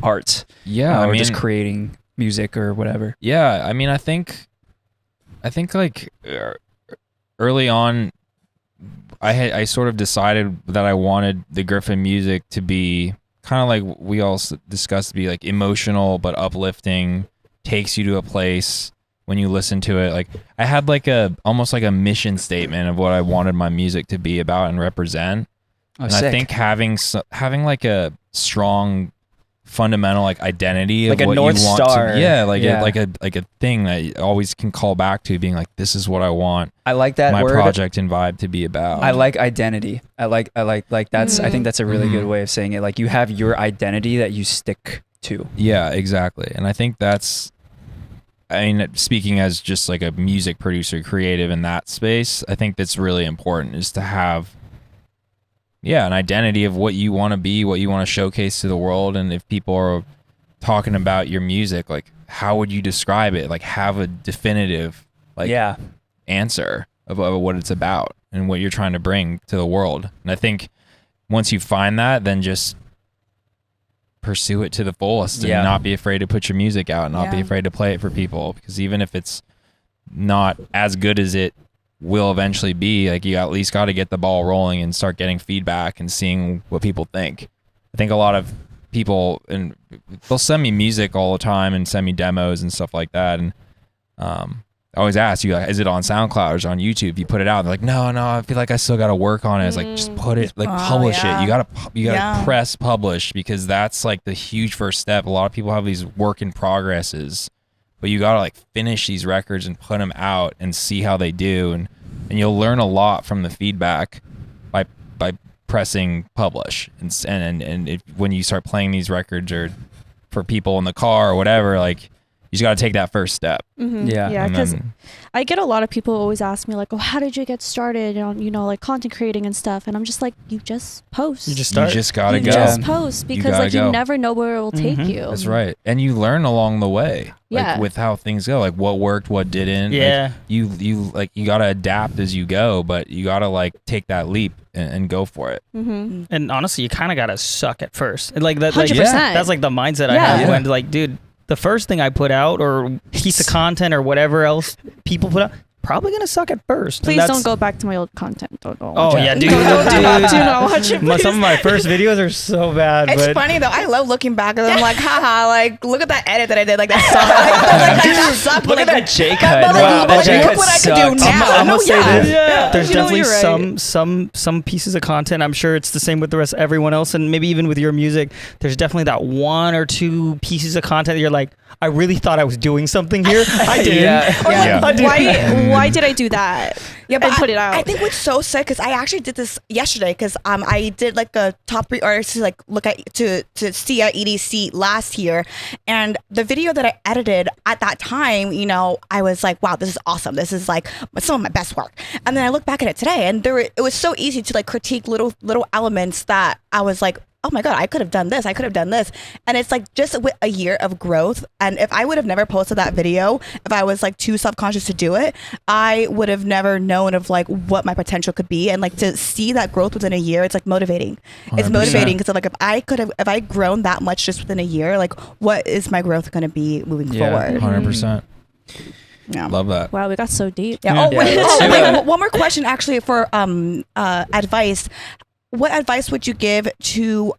art, Yeah, or just creating music or whatever. Yeah, I mean, I think like early on, I sort of decided that I wanted the Gryffin music to be kind of like we all discussed, to be like emotional but uplifting, takes you to a place when you listen to it. Like I had like almost like a mission statement of what I wanted my music to be about and represent. Oh, And sick. I think having like a strong fundamental like identity Like of a what North you want Star. to, yeah, like Yeah. like a thing that you always can call back to, being like, this is what I want I like that my word. project and vibe to be about. I like identity. I like that's I think that's a really good way of saying it. Like you have your identity that you stick to. Yeah, exactly. And I think that's, I mean, speaking as just like a music producer, creative in that space, I think that's really important, is to have, yeah, an identity of what you want to be, what you want to showcase to the world. And if people are talking about your music, like, how would you describe it? Like, have a definitive, like, Yeah. answer of what it's about and what you're trying to bring to the world. And I think once you find that, then just pursue it to the fullest, Yeah. and not be afraid to put your music out, and not be Yeah. afraid to play it for people, because even if it's not as good as it will eventually be, like, you at least got to get the ball rolling and start getting feedback and seeing what people think. I think a lot of people, and they'll send me music all the time and send me demos and stuff like that, and I always ask you, like, is it on SoundCloud or is it on YouTube? You put it out, and they're like, no, I feel like I still got to work on it. It's like, just put it, like, publish yeah. it. You gotta Yeah. press publish, because that's like the huge first step. A lot of people have these work in progresses, but you gotta like finish these records and put them out and see how they do, and you'll learn a lot from the feedback by pressing publish, and when you start playing these records or for people in the car or whatever, like, you just got to take that first step. Yeah. Yeah, And because then- I get a lot of people always ask me like, "Oh, how did you get started on, like content creating and stuff?" And I'm just like, "You just post. You just You start. just gotta You go. just post, because gotta like go. you never know where it will take Mhm. you." That's right. And you learn along the way. Yeah. Like, with how things go, like what worked, what didn't. Yeah. Like, you got to adapt as you go, but you got to like take that leap and go for it. Mm-hmm. And honestly, you kind of gotta suck at first. Like that. 100%. Like, that's like the mindset I Yeah. have Yeah. when, like, dude, the first thing I put out or piece of content or whatever else people put out, probably gonna suck at first. And Please that's- don't go back to my old content. Don't Oh watch it. yeah, dude. Do not dude. watch it. Some of my first videos are so bad. It's but funny though. I love looking back and I'm like, haha, like look at that edit that I did. Like that sucked. Look at that J cut. But, like, Wow, but, that like, J look cut what I could do sucked. now. I'm No, gonna say yeah. this. Yeah. There's You know, definitely you're right. some pieces of content. I'm sure it's the same with the rest of everyone else, and maybe even with your music. There's definitely that one or two pieces of content that you're like, I really thought I was doing something here. I didn't. Yeah. Or like, Yeah. I didn't. Why did I do that? Yeah, but and put it out. I think what's so sick because I actually did this yesterday because I did like a top 3 artists to like look at to see at EDC last year, and the video that I edited at that time, I was like, wow, this is awesome. This is like some of my best work. And then I look back at it today, and it was so easy to like critique little elements that I was like, oh my God, I could have done this. I could have done this. And it's like just with a year of growth. And if I would have never posted that video, if I was like too self-conscious to do it, I would have never known of like what my potential could be. And like to see that growth within a year, it's like motivating. It's 100%. motivating because like if I grown that much just within a year, like what is my growth going to be moving forward? 100%. Yeah. Love that. Wow, we got so deep. Yeah. Yeah. Oh, wait, let's do it. one more question actually for advice. What advice would you give to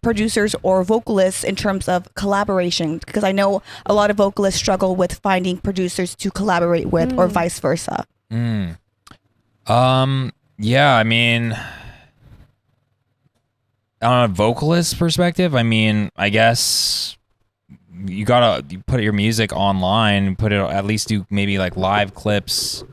producers or vocalists in terms of collaboration? Because I know a lot of vocalists struggle with finding producers to collaborate with or vice versa. Yeah, I mean, on a vocalist perspective, I mean, I guess you gotta put your music online, put it, at least do maybe like live clips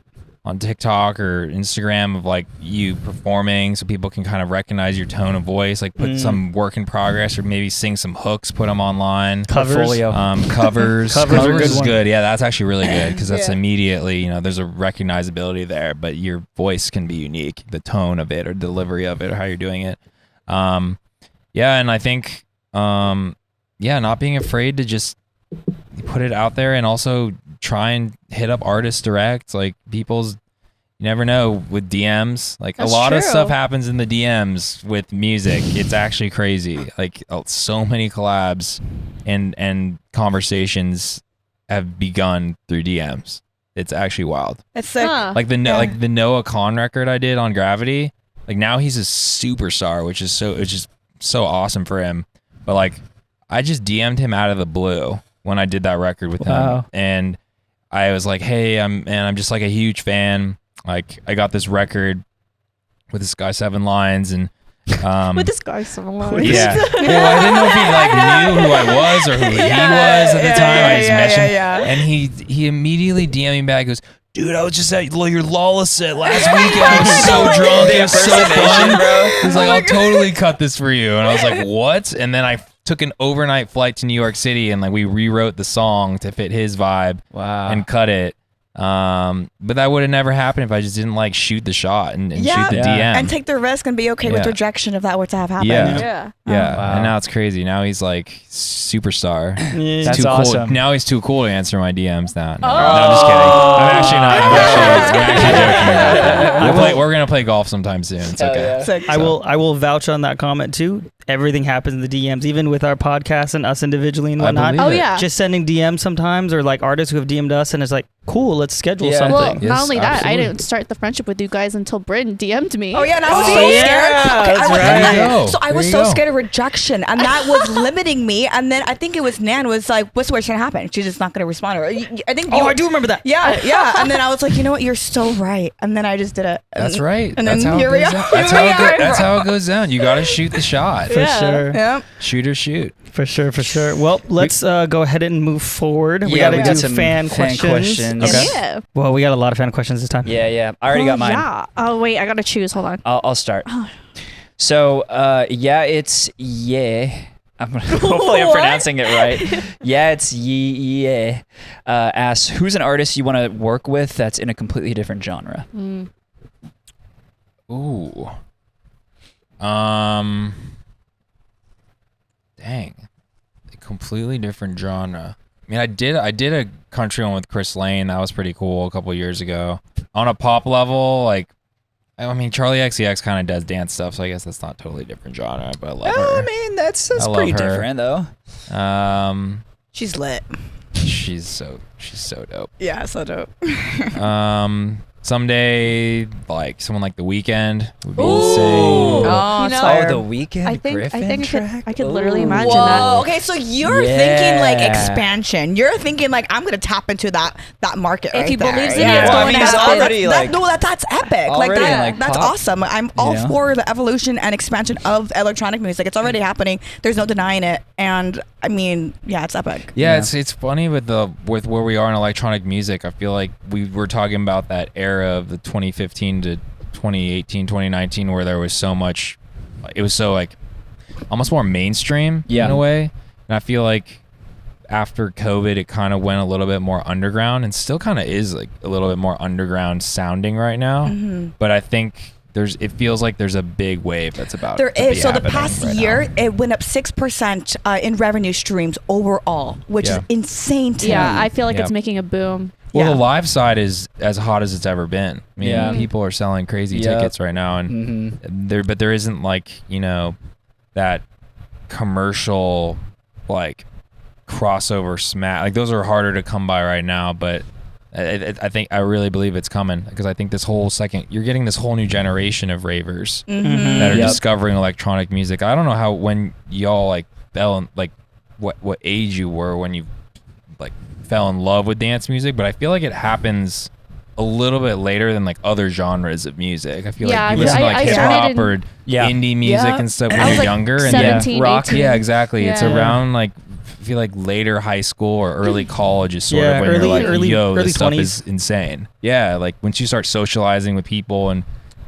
on TikTok or Instagram of like you performing, so people can kind of recognize your tone of voice. Like put some work in progress, or maybe sing some hooks, put them online. Covers. Covers. Covers are a good is one. good. Yeah, that's actually really good because that's immediately, there's a recognizability there, but your voice can be unique, the tone of it or delivery of it or how you're doing it. And I think, not being afraid to just put it out there, and also try and hit up artists direct. Like you never know with DMs. Like That's a lot of true. stuff happens in the DMs with music. It's actually crazy. Like so many collabs and conversations have begun through DMs. It's actually wild. It's like, Huh. Like the Noah Kahn record I did on Gravity. Like now he's a superstar, which is so awesome for him. But like I just DM'd him out of the blue when I did that record with him, and I was like, "Hey, I'm just like a huge fan. Like I got this record with this guy 7 Lines, and With this guy so long. yeah. Well, I didn't know if he like knew who I was or who he was at the time. I just mentioned, and he immediately DM'd me back. Goes, dude, I was just at your Lawless set last weekend. I was so drunk. It was so fun, bro. He's like, I'll totally cut this for you. And I was like, what? And then I took an overnight flight to New York City, and like we rewrote the song to fit his vibe. Wow. And cut it. But that would have never happened if I just didn't like shoot the shot and shoot the DM and take the risk and be okay with rejection if that were to have happened. Yeah. Wow. And now it's crazy. Now he's like superstar. Yeah. That's Too awesome. cool. Now he's too cool to answer my DMs now. No, I'm just kidding. I'm actually not. I'm actually joking about that. We're gonna play golf sometime soon. It's okay. Sick. I will vouch on that comment too. Everything happens in the DMs, even with our podcast and us individually and I whatnot. believe Oh, it. yeah. Just sending DMs sometimes, or like artists who have DM'd us, and it's like, cool, let's schedule Yeah. something. Well, Yes, not only that, I absolutely. didn't start the friendship with you guys until Bryn DM'd me. Oh yeah, and I was Oh, so yeah, scared. Okay, that's I was, right. There you go. So I There was you so go. scared of rejection, and that was limiting me. And then I think it was Nan was like, "What's the worst gonna happen? She's just not gonna respond." Or I think. Oh, I do remember that. Yeah, yeah. And then I was like, you know what? You're so right. And then I just did it. That's right. And That's then how here it we goes are. down. That's Here we how it are. that's how it goes down. You gotta shoot the shot. For Yeah. sure. Yeah. Shoot or shoot. For sure. Well, let's go ahead and move forward. We Yeah, got to we do got some fan fan questions. questions. Okay. Yeah. Well, we got a lot of fan questions this time. Yeah. I already got mine. Yeah. Oh, wait. I got to choose. Hold on. I'll start. So, it's hopefully I'm pronouncing it right. Yeah, it's yeah. Asks, who's an artist you want to work with that's in a completely different genre? Ooh. Dang. A completely different genre. I mean, I did a country one with Chris Lane. That was pretty cool a couple years ago. On a pop level, like, I mean, Charlie XCX kind of does dance stuff, so I guess that's not totally different genre, but I love her. I mean, that's I love pretty her. different though. She's lit. She's so dope. Yeah, so dope. Someday, like someone like The Weeknd would be Ooh. insane. Oh, You it's know- fire. Oh, the Weekend I think Gryffin track. I could literally Ooh. imagine Whoa. that. Okay, so you're Yeah. thinking like expansion. You're thinking like I'm gonna tap into that market. If right he there. believes in it, Yeah. it's Well, I going mean, to he's happen. already, That's epic. Like already that. in, like, That's pop, awesome. I'm all you know? for the evolution and expansion of electronic music. It's already happening. There's no denying it. And I mean, yeah, it's epic. Yeah, it's funny with where we are in electronic music. I feel like we were talking about that era of the 2015 to 2018, 2019, where there was so much. It was so like almost more mainstream in a way, and I feel like after COVID, it kind of went a little bit more underground, and still kind of is like a little bit more underground sounding right now. But I think it feels like there's a big wave that's about. There to be is. So the happening past right year, now. it went up 6% in revenue streams overall, which Yeah. is insane to Yeah, me. I feel like Yeah. it's making a boom. Well, Yeah. the live side is as hot as it's ever been. I mean, Yeah. people are selling crazy Yep. tickets right now, and there isn't like that commercial like crossover smash. Like those are harder to come by right now, but I really believe it's coming because I think you're getting this whole new generation of ravers that are Yep. discovering electronic music. I don't know when y'all like fell in, like what age you were when you like fell in love with dance music, but I feel like it happens a little bit later than like other genres of music. I feel Yeah, like you listen to I like hip started hop in- or indie music and stuff And when I you're was like younger, and 17, rock. 18. yeah, exactly. It's Yeah. around like feel like later high school or early college is sort Yeah, of when you're like, early yo, this stuff 20s. is insane. Yeah, like once you start socializing with people and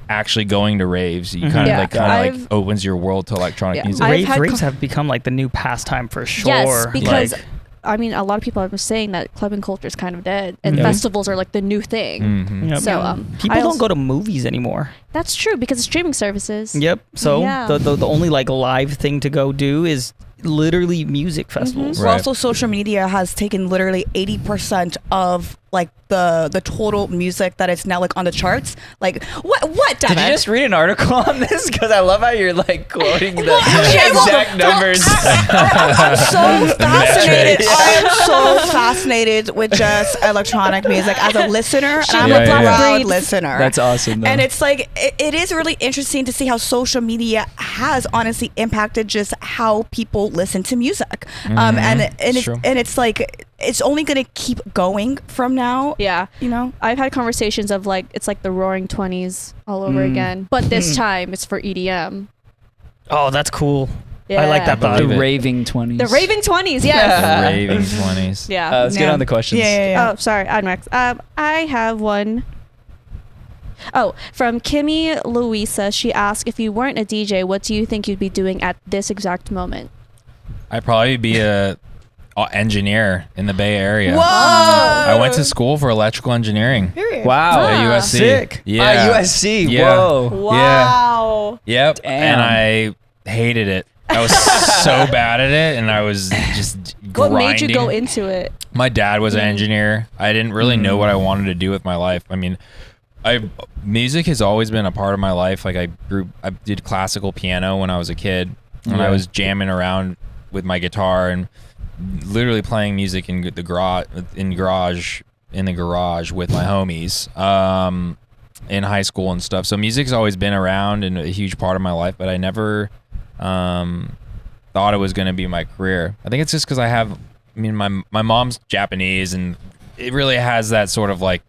actually going to raves, you kind of Yeah. like I've- opens your world to electronic Yeah. music. I've had Raves have become like the new pastime for sure. Yes, because Like- I mean, a lot of people are saying that clubbing culture is kind of dead, and Yeah. festivals are like the new thing. Mhm. Yep. So People I don't also- go to movies anymore. That's true because of streaming services. Yep. So Yeah. the only like live thing to go do is literally music festivals. Mm-hmm. Right. Also, social media has taken literally 80% of like the total music that is now like on the charts. Like what? Did you Devin? just read an article on this? Because I love how you're like quoting the okay, well, exact numbers. I'm so fascinated. metrics. I am so fascinated with just electronic music as a listener, and I'm Yeah, a yeah, yeah. proud listener. That's awesome. Though. And it's like it is really interesting to see how social media has honestly impacted just how people listen to music. True. And it's like it's only gonna keep going from now. Yeah. You know. I've had conversations of like it's like the Roaring 20s all over again, but this time it's for EDM. Oh, that's cool. Yeah. I like that the thought. believe it. raving 20s. The Raving 20s, yes. Raving 20s. Yeah. Let's get on the questions. Yeah. Oh, sorry, Admax. I have one. Oh, from Kimmy Louisa. She asked, if you weren't a DJ, what do you think you'd be doing at this exact moment? I'd probably be a engineer in the Bay Area. Whoa! I went to school for electrical enginering Wow. at Ah. USC. Sick. Yeah. USC. Yeah. Whoa. Wow. Yep. Damn. And I hated it. I was so bad at it, and I was just What grinding. made you go into it? My dad was an engineer. I didn't really know what I wanted to do with my life. I mean, music has always been a part of my life. Like I did classical piano when I was a kid, and I Yeah. was jamming around with my guitar and literally playing music in the garage with my homies in high school and stuff. So music's always been around and a huge part of my life, but I never thought it was going to be my career. I think it's just because my mom's Japanese, and it really has that sort of like,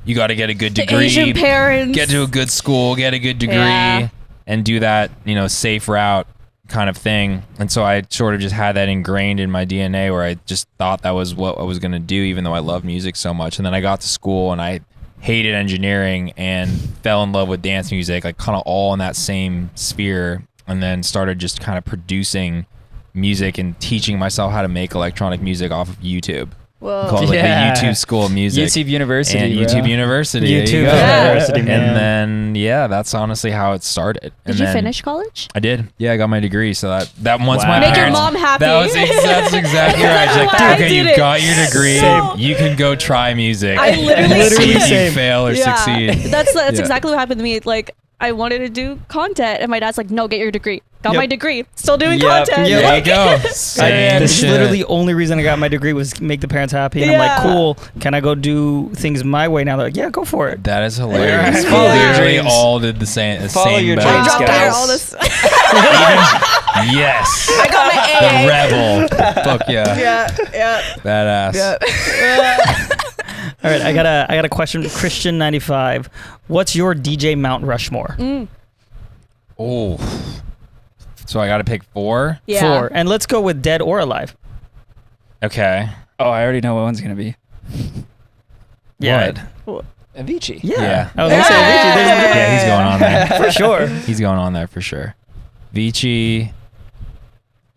you got to get a good The degree, Asian parents. get to a good school, get a good degree, Yeah. and do that, safe route kind of thing. And so I sort of just had that ingrained in my DNA, where I just thought that was what I was going to do, even though I love music so much. And then I got to school and I hated engineering and fell in love with dance music, like kind of all in that same sphere, and then started just kind of producing music and teaching myself how to make electronic music off of YouTube. Whoa. Called like Yeah. the YouTube School of Music. YouTube University. And bro. YouTube University. there you YouTube go. University, man. And then that's honestly how it started. Did And you then finish college? I did. Yeah, I got my degree. So that once Wow. my Make your parents, mom happy. That's exactly right. She's like, I okay, did you it. got your degree. Same. You can go try music. I literally- See if you same. fail or succeed. That's Yeah. exactly what happened to me. Like I wanted to do content, and my dad's like, "No, get your degree." Got Yep. my degree, still doing Yep. content. Yep. There you go. Same This is shit. literally the only reason I got my degree was make the parents happy. And I'm like, Yeah. cool. Can I go do things my way now? They're like, yeah, go for it. That is hilarious. Yeah. Follow We your literally dreams. all did the same. Follow your boat. I dreams, dropped guys. out all this. Yes. I got my AA. The rebel. Fuck yeah. Yeah. Badass. Yeah. All right, I got a question. Christian95, what's your DJ Mount Rushmore? Oh. So I got to pick 4? Yeah. 4, and let's go with dead or alive. Okay. Oh, I already know what one's gonna be. Yeah. What? Avicii. Yeah. Yeah. I was gonna say Avicii. There's- Yeah, he's going on there. for sure. He's going on there for sure. Vici.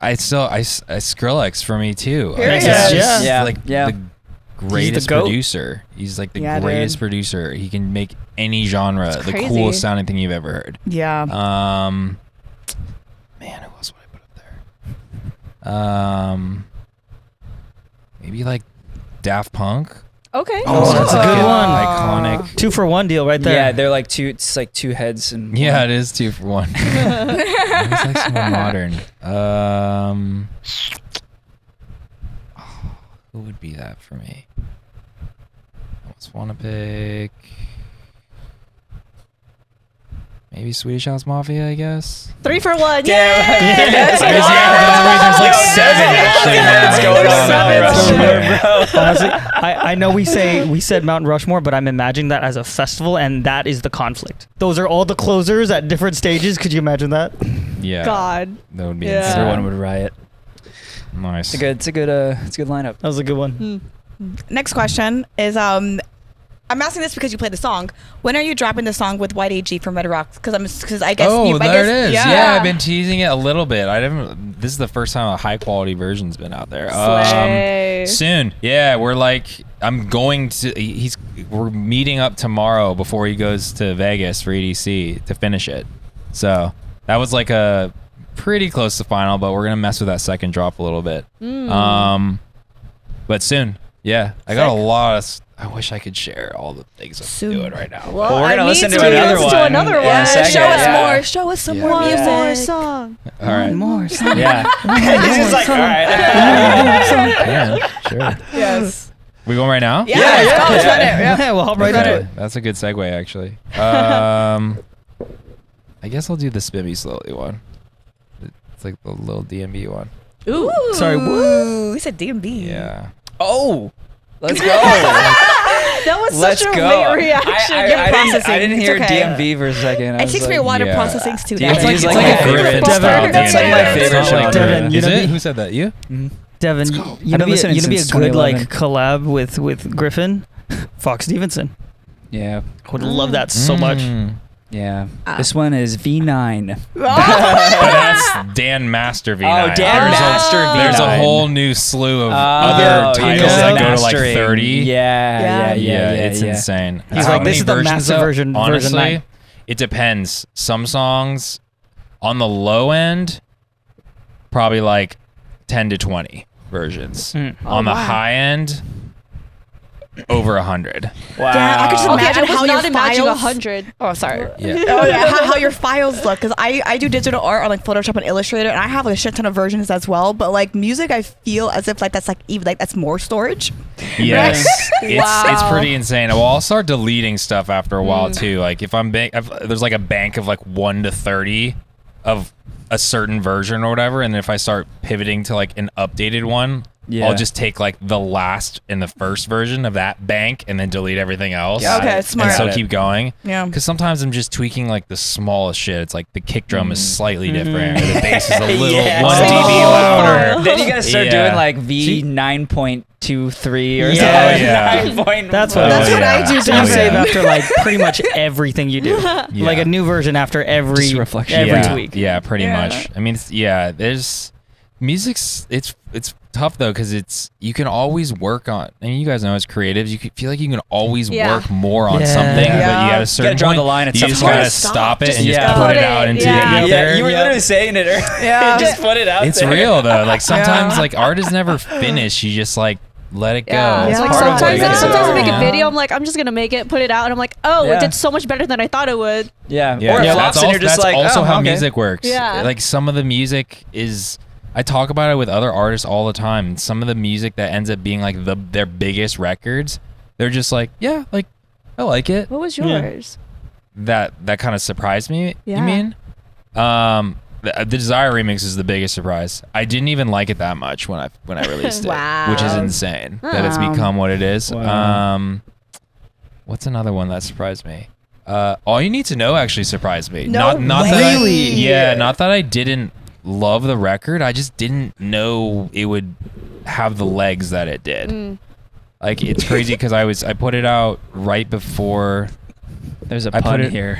I Skrillex for me too. Here Like, he he's is. just Yeah. like Yeah. the greatest GOAT. producer. He's like the Yeah, greatest dude. producer. He can make any genre It's the crazy. coolest sounding thing you've ever heard. Yeah. Man, who else would I put up there? Maybe like Daft Punk. Okay. Oh, that's a good one. Iconic. 2-for-1 deal right there. Yeah, they're like two. It's like two heads and. Yeah, one. it is 2 for 1. It's like some more modern. Who would be that for me? I just want to pick maybe Swedish House Mafia, I guess. 3 for 1. Damn. Yes. There's like 7 actually. What's going on, Seven. Mount Rushmore, bro? Honestly, I know we said Mount Rushmore, but I'm imagining that as a festival, and that is the conflict. Those are all the closers at different stages. Could you imagine that? Yeah. God. That would be Yeah. insane. Everyone would riot. Nice. It's a good lineup. That was a good one. Next question is I'm asking this because you played the song. When are you dropping the song with White AG from Red Rocks? Because I guess. Oh, I there guess, it is. Yeah. Yeah, I've been teasing it a little bit. This is the first time a high quality version's been out there. Slay. Soon. Yeah, we're meeting up tomorrow before he goes to Vegas for EDC to finish it. So that was like a pretty close to final, but we're gonna mess with that second drop a little bit. But soon. Yeah, I got a lot of. I wish I could share all the things I'm doing right now. Well, we're gonna I listen need to another one. another in a one. second, Show us yeah. more. Show us some more One music. more song. All right. More. Yeah. He's just like, all right. Yeah, sure. Yes. We going right now? Yeah. Let's go. Let's run it. Yeah. Yeah, we'll hop right Okay, into it. that's a good segue, actually. I guess I'll do the Spimmy Slowly one. It's like the little DMB one. Ooh. Sorry, Ooh. We said DMB. Yeah. Oh, let's go. That was Let's such a go. late reaction. I didn't hear It's okay. DMV for a second. It takes me a while to Yeah. process things too. DMV That's is like- like it's my favorite Griffin style. style That's like my DMB. favorite It's not like genre. Devin, you Is know it? the- Who said that? You? Devin, I've you been know be a listening good since 2011. like collab with Gryffin, Fox Stevenson. Yeah, I would love that so much. yeah. This one is V9. But that's Dan Master V9. Oh, Dan Master V9. There's a whole new slew of other titles yeah. that go to like Mastering. 30. Yeah. It's insane. He's How like, many this is the versions, master though? version, version Honestly, 9. it depends. Some songs on the low end, probably like 10 to 20 versions. On the high end, over 100. Wow. Yeah, I could just Okay, imagine I was how not your imagining files. 100. Oh, sorry. Yeah. Oh, yeah, how your files look, because I do digital art on like Photoshop and Illustrator, and I have like a shit ton of versions as well. But like music, I feel as if like that's like even like that's more storage. Yes, it's Wow. pretty insane. Well, I'll start deleting stuff after a while too. Like if there's like a bank of like 1 to 30 of a certain version or whatever, and if I start pivoting to like an updated one, Yeah. I'll just take like the last and the first version of that bank and then delete everything else. Got Okay, it. smart. And so Got it. keep going. Yeah. Because sometimes I'm just tweaking like the smallest shit. It's like the kick drum is slightly different, or the bass is a little Yeah. 1 Oh. dB louder. Then you gotta start Yeah. doing like V9.23 or Yeah. something. Yeah. 9. That's what, That's what yeah. I do. You Oh, save yeah. after like pretty much everything you do. Yeah. Like a new version after every Just reflection. every yeah, tweak. Yeah, pretty Yeah. much. I mean, there's music's it's tough though because you can always work on. I mean, you guys know as creatives, you feel like you can always Yeah. work more on Yeah. something, but Yeah. you got a certain draw point, the line at you some just point. gotta Stop. stop it Just and just yeah. put Put it it, out into yeah. the ether. Yeah, you were literally saying it. Yeah. Just put it out It's there. real though. Like sometimes Yeah. like art is never finished. You just like let it go. Yeah. It's Yeah. Like part of what sometimes, it is. sometimes I make Yeah. a video, I'm like, I'm just gonna make it, put it out, and I'm like, oh, Yeah. it did so much better than I thought it would. Yeah. Yeah, Or it yeah, flops and you're just that's like, also oh, how okay. music works. Yeah. Like some of the music is, I talk about it with other artists all the time. Some of the music that ends up being like their biggest records, they're just like, yeah, like I like it. What was Yeah. yours? That kind of surprised me. Yeah. You mean? The Desire remix is the biggest surprise. I didn't even like it that much when I released it, Wow. which is insane that it's Wow. become what it is. Wow. What's another one that surprised me? All You Need to Know actually surprised me. No not way. that I, Really? yeah, not that I didn't love the record. I just didn't know it would have the legs that it did. Like it's crazy because I put it out right before. There's a I put pun it- here.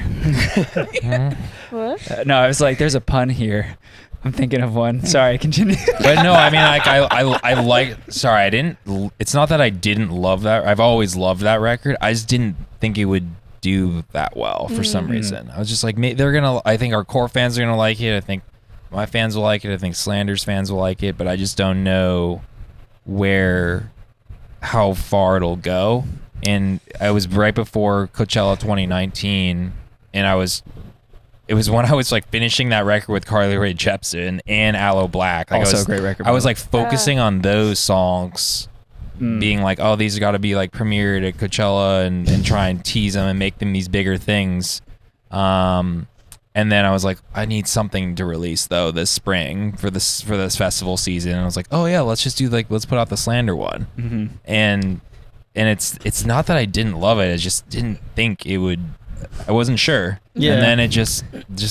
What? No, I was like, there's a pun here. I'm thinking of one. Sorry, continue. But no, I mean like I like. Sorry, I didn't. It's not that I didn't love that. I've always loved that record. I just didn't think it would do that well for some reason. I was just like, they're gonna. I think our core fans are gonna like it. I think my fans will like it. I think Slander's fans will like it. But I just don't know how far it'll go. And I was right before Coachella 2019, and it was when I was like finishing that record with Carly Rae Jepsen and Aloe Black. Like, Also I was, a great record, I was by like focusing on those songs, being like, oh, these got to be like premiered at Coachella and try and tease them and make them these bigger things. And then I was like, I need something to release though this spring for this festival season. And I was like, oh yeah, let's put out the Slander one. And it's not that I didn't love it. I just didn't think it would. I wasn't sure. Yeah. And then it just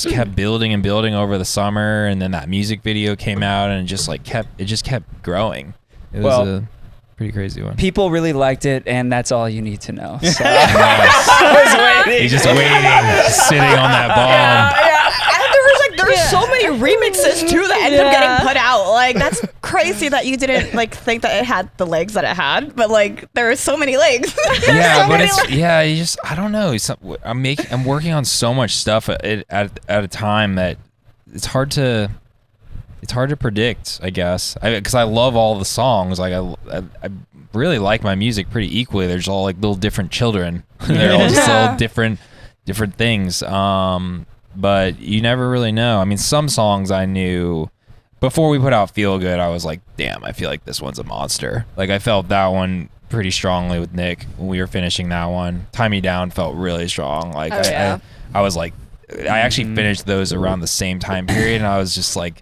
kept building and building over the summer, and then that music video came out, and it just kept growing. It was a pretty crazy one. People really liked it, and that's all you need to know. So. He's just waiting, sitting on that bomb. Yeah. And there was so many remixes too that ended up getting put out. Like that's crazy that you didn't like think that it had the legs that it had, but like there were so many legs. Yeah, but you just I don't know. I'm working on so much stuff at a time that it's hard to predict, I guess, because I love all the songs. Like I really like my music pretty equally. There's all like little different children. They're all just all different things. But you never really know. I mean, some songs I knew before we put out Feel Good, I was like, damn, I feel like this one's a monster. Like I felt that one pretty strongly with Nick when we were finishing that one. Tie Me Down felt really strong. Like I was like, I actually finished those around the same time period, and I was just like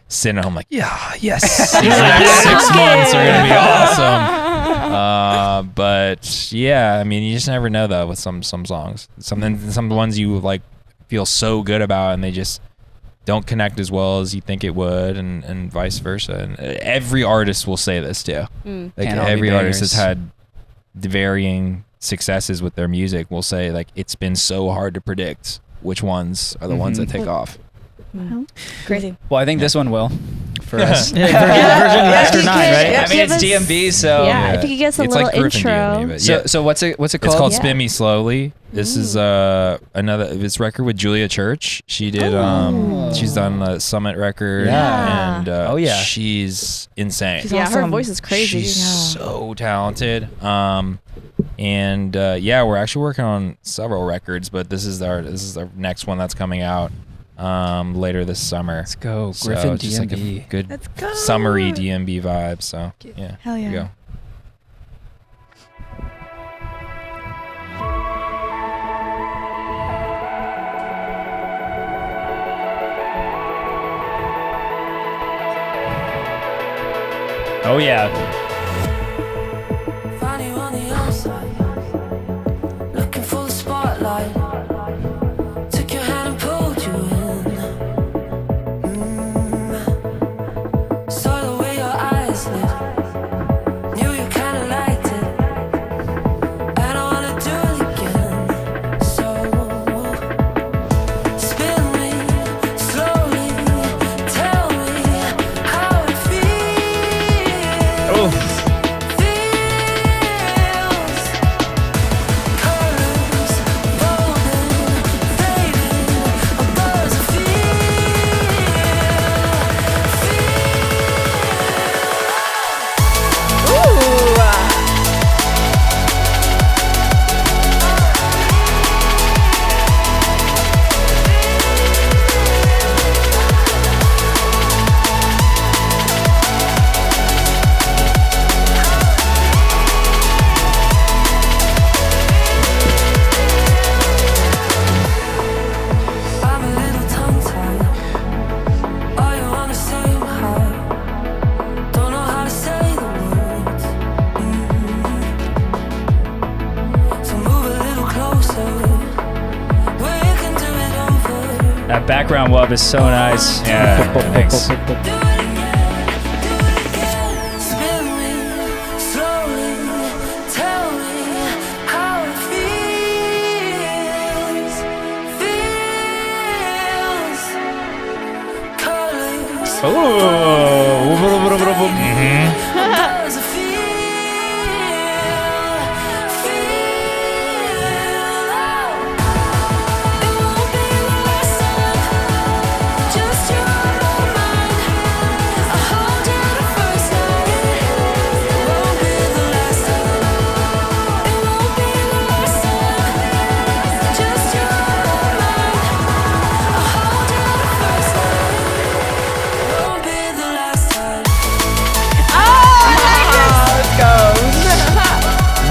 sitting at home like, yeah, yes, these next 6 months are gonna be awesome. But yeah, I mean, you just never know though with some songs. Some ones you like feel so good about, and they just don't connect as well as you think it would, and vice versa. And every artist will say this too. Like every artist has had varying successes with their music will say like it's been so hard to predict which ones are the ones that take off. Crazy. Well, I think this one will for us. version Master 9, right? I mean, it's DMB, so Yeah, if you could give us a It's little like Gryffin intro. DMB, but yeah. So what's it called? It's called Yeah. Spin Me Slowly. This is this record with Julia Church. She did she's done the Summit record. Yeah. And she's insane. She's Yeah, her awesome. voice is crazy. She's so talented. And we're actually working on several records, but this is our next one that's coming out later this summer. Let's go, So Gryffin it's just like DMB. a good Let's go. summery DMB vibe. So yeah, Hell here we yeah. go. Oh yeah. Find you on the outside, looking for the spotlight. Took your hand and pulled you in. Saw the way your eyes lit, knew you kinda liked it, and I wanna do it again. So spin me slowly, tell me how it feels. I'm a little tongue-tied. All you wanna say my heart. Don't know how to say the words. So move a little closer. We can do it over. That background wub is so nice. Yeah, thanks. Do it again. Spin me slowly. Tell me how it feels. Colors. Oh. Does it feel? It won't be the last time. Just you on my mind. I hold you the first night. It won't be the last time. It won't be the last time. Just you on my mind. I hold you the first night. It won't be the last time.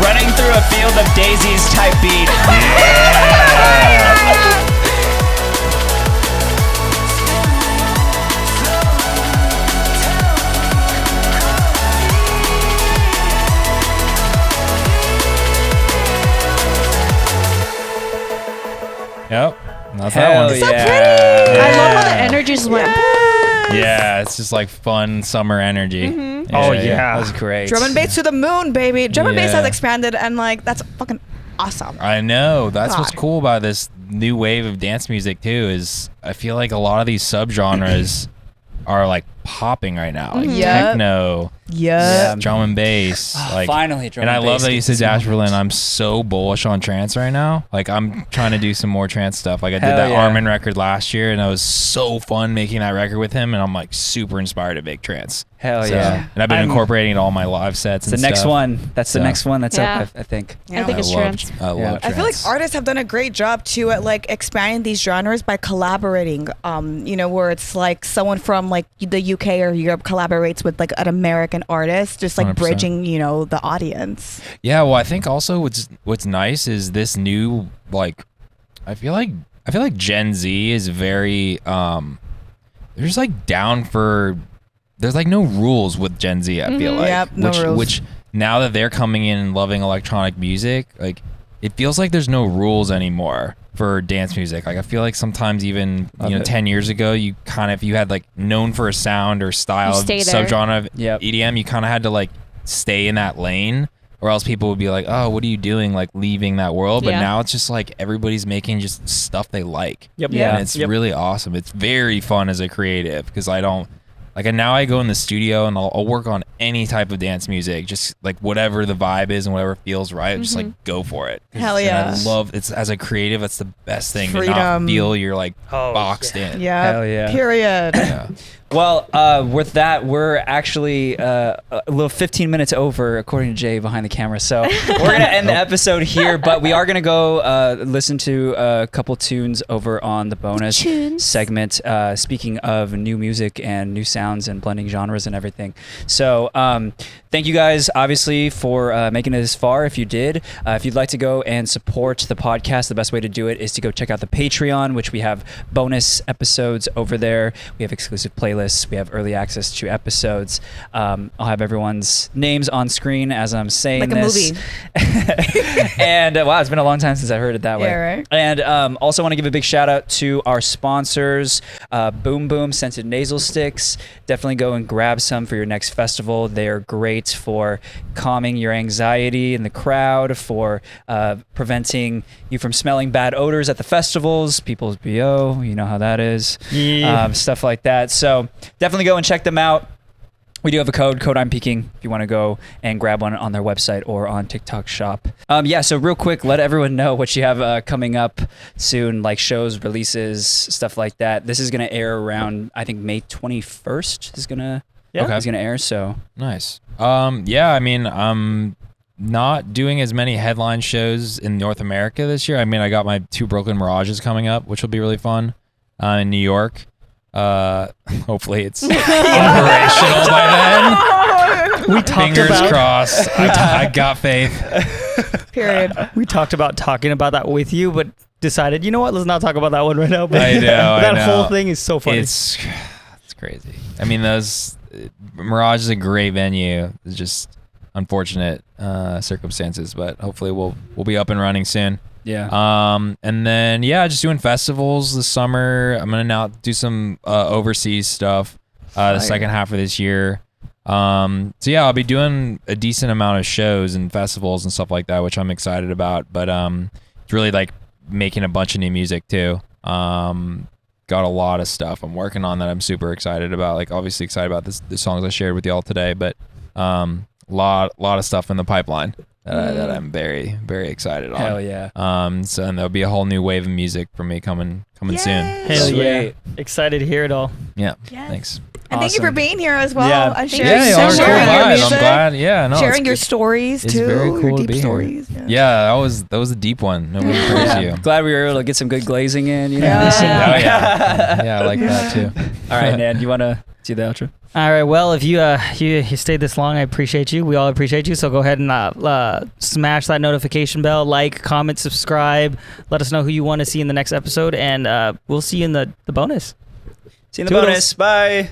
Running through a field of daisies type beat. Yep. That's Hell that one. So yeah. pretty. I love how the energy just went. Yeah, it's just like fun summer energy. Oh, That yeah. was great. Drum and bass to the moon, baby. Drum and bass Yeah. has expanded, and like that's fucking awesome. I know. That's what's God. cool about this new wave of dance music too. Is I feel like a lot of these subgenres are like popping right now, like Yep. techno, Yeah. drum and bass. Like, Finally, drum and I and love bass that you gets said its Dash moment. Berlin. I'm so bullish on trance right now. Like I'm trying to do some more trance stuff. Like I did Hell that yeah. Armin record last year, and it was so fun making that record with him. And I'm like super inspired to make trance. Hell So- yeah. And I've been I'm- incorporating it in all my live sets. It's the and next stuff. one. That's the So- next one that's Yeah. up, I think. I think it's trance. I love Yeah. trance. I feel like artists have done a great job too at like expanding these genres by collaborating. Where it's like someone from like the UK or Europe collaborates with like an American artist, just like 100%. bridging, the audience. Yeah, well, I think also what's nice is this new like I feel like Gen Z is very they're just like down for there's like no rules with Gen Z, I feel like. Yep, no rules. Which now that they're coming in and loving electronic music, like it feels like there's no rules anymore for dance music. Like I feel like sometimes even Love it. 10 years ago you kind of if you had like known for a sound or style You of stay there. subgenre of Yep. EDM, you kind of had to like stay in that lane or else people would be like, oh, what are you doing, like leaving that world? But Yeah. now it's just like everybody's making just stuff they like. Yep. Yeah. And it's really awesome. It's very fun as a creative because I don't like, and now I go in the studio and I'll work on any type of dance music, just like whatever the vibe is and whatever feels right, just like go for it. 'Cause- Hell and yeah. I love it's as a creative, that's the best thing to Freedom. not feel you're like Oh, boxed in. Yeah. Hell yeah. Period. Yeah. Well, with that, we're actually a little 15 minutes over, according to Jay behind the camera. So we're going to end the episode here, but we are going to go listen to a couple tunes over on the bonus Tunes. segment, speaking of new music and new sounds and blending genres and everything. So thank you guys, obviously, for making it this far. If you did, if you'd like to go and support the podcast, the best way to do it is to go check out the Patreon, which we have bonus episodes over there. We have exclusive playlists. We have early access to episodes. I'll have everyone's names on screen as I'm saying Like a this. movie. And wow, it's been a long time since I heard it that way. Yeah, right. And also want to give a big shout out to our sponsors, Boom Boom Scented Nasal Sticks. Definitely go and grab some for your next festival. They are great for calming your anxiety in the crowd, for preventing you from smelling bad odors at the festivals, people's BO, you know how that is. Yeah. Stuff like that. So definitely go and check them out. We do have a code I'm Peaking, if you want to go and grab one on their website or on TikTok Shop. So real quick, let everyone know what you have coming up soon, like shows, releases, stuff like that. This is going to air around, I think, May 21st is going to air, so. Nice. Yeah, I mean, I'm not doing as many headline shows in North America this year. I mean, I got my 2 Brooklyn Mirages coming up, which will be really fun in New York. Hopefully it's operational by then. We talked Fingers about crossed. I got faith. Period. we talked about talking about that with you, but decided, you know what? Let's not talk about that one right now. But I know, that I know. whole thing is so funny. It's crazy. I mean, Mirage is a great venue. It's just unfortunate circumstances, but hopefully we'll be up and running soon. Yeah. And then just doing festivals this summer. I'm gonna now do some overseas stuff the second half of this year. I'll be doing a decent amount of shows and festivals and stuff like that, which I'm excited about. But it's really like making a bunch of new music too. Got a lot of stuff I'm working on that I'm super excited about. Like obviously excited about the songs I shared with y'all today, but lot of stuff in the pipeline. That I'm very, very excited on. Hell yeah. And there'll be a whole new wave of music from me coming soon. Hell yeah. Sweet. Excited to hear it all. Yeah. Yes. Thanks. And thank you for Awesome. being here as well. Yeah. And Thank sharing, you y'all are so cool sharing much. your vibe. music, I'm glad. Yeah, no, sharing it's your good. stories It's too. very cool your to deep be here. stories. Yeah, that was a deep one. Nobody praised Yeah. you. Glad we were able to get some good glazing in. You know? Yeah. Oh yeah. Yeah, I like that too. All right, Nan, you want to do the outro? All right. Well, if you stayed this long, I appreciate you. We all appreciate you. So go ahead and smash that notification bell, like, comment, subscribe. Let us know who you want to see in the next episode, and we'll see you in the bonus. See you in the Toodles. bonus. Bye.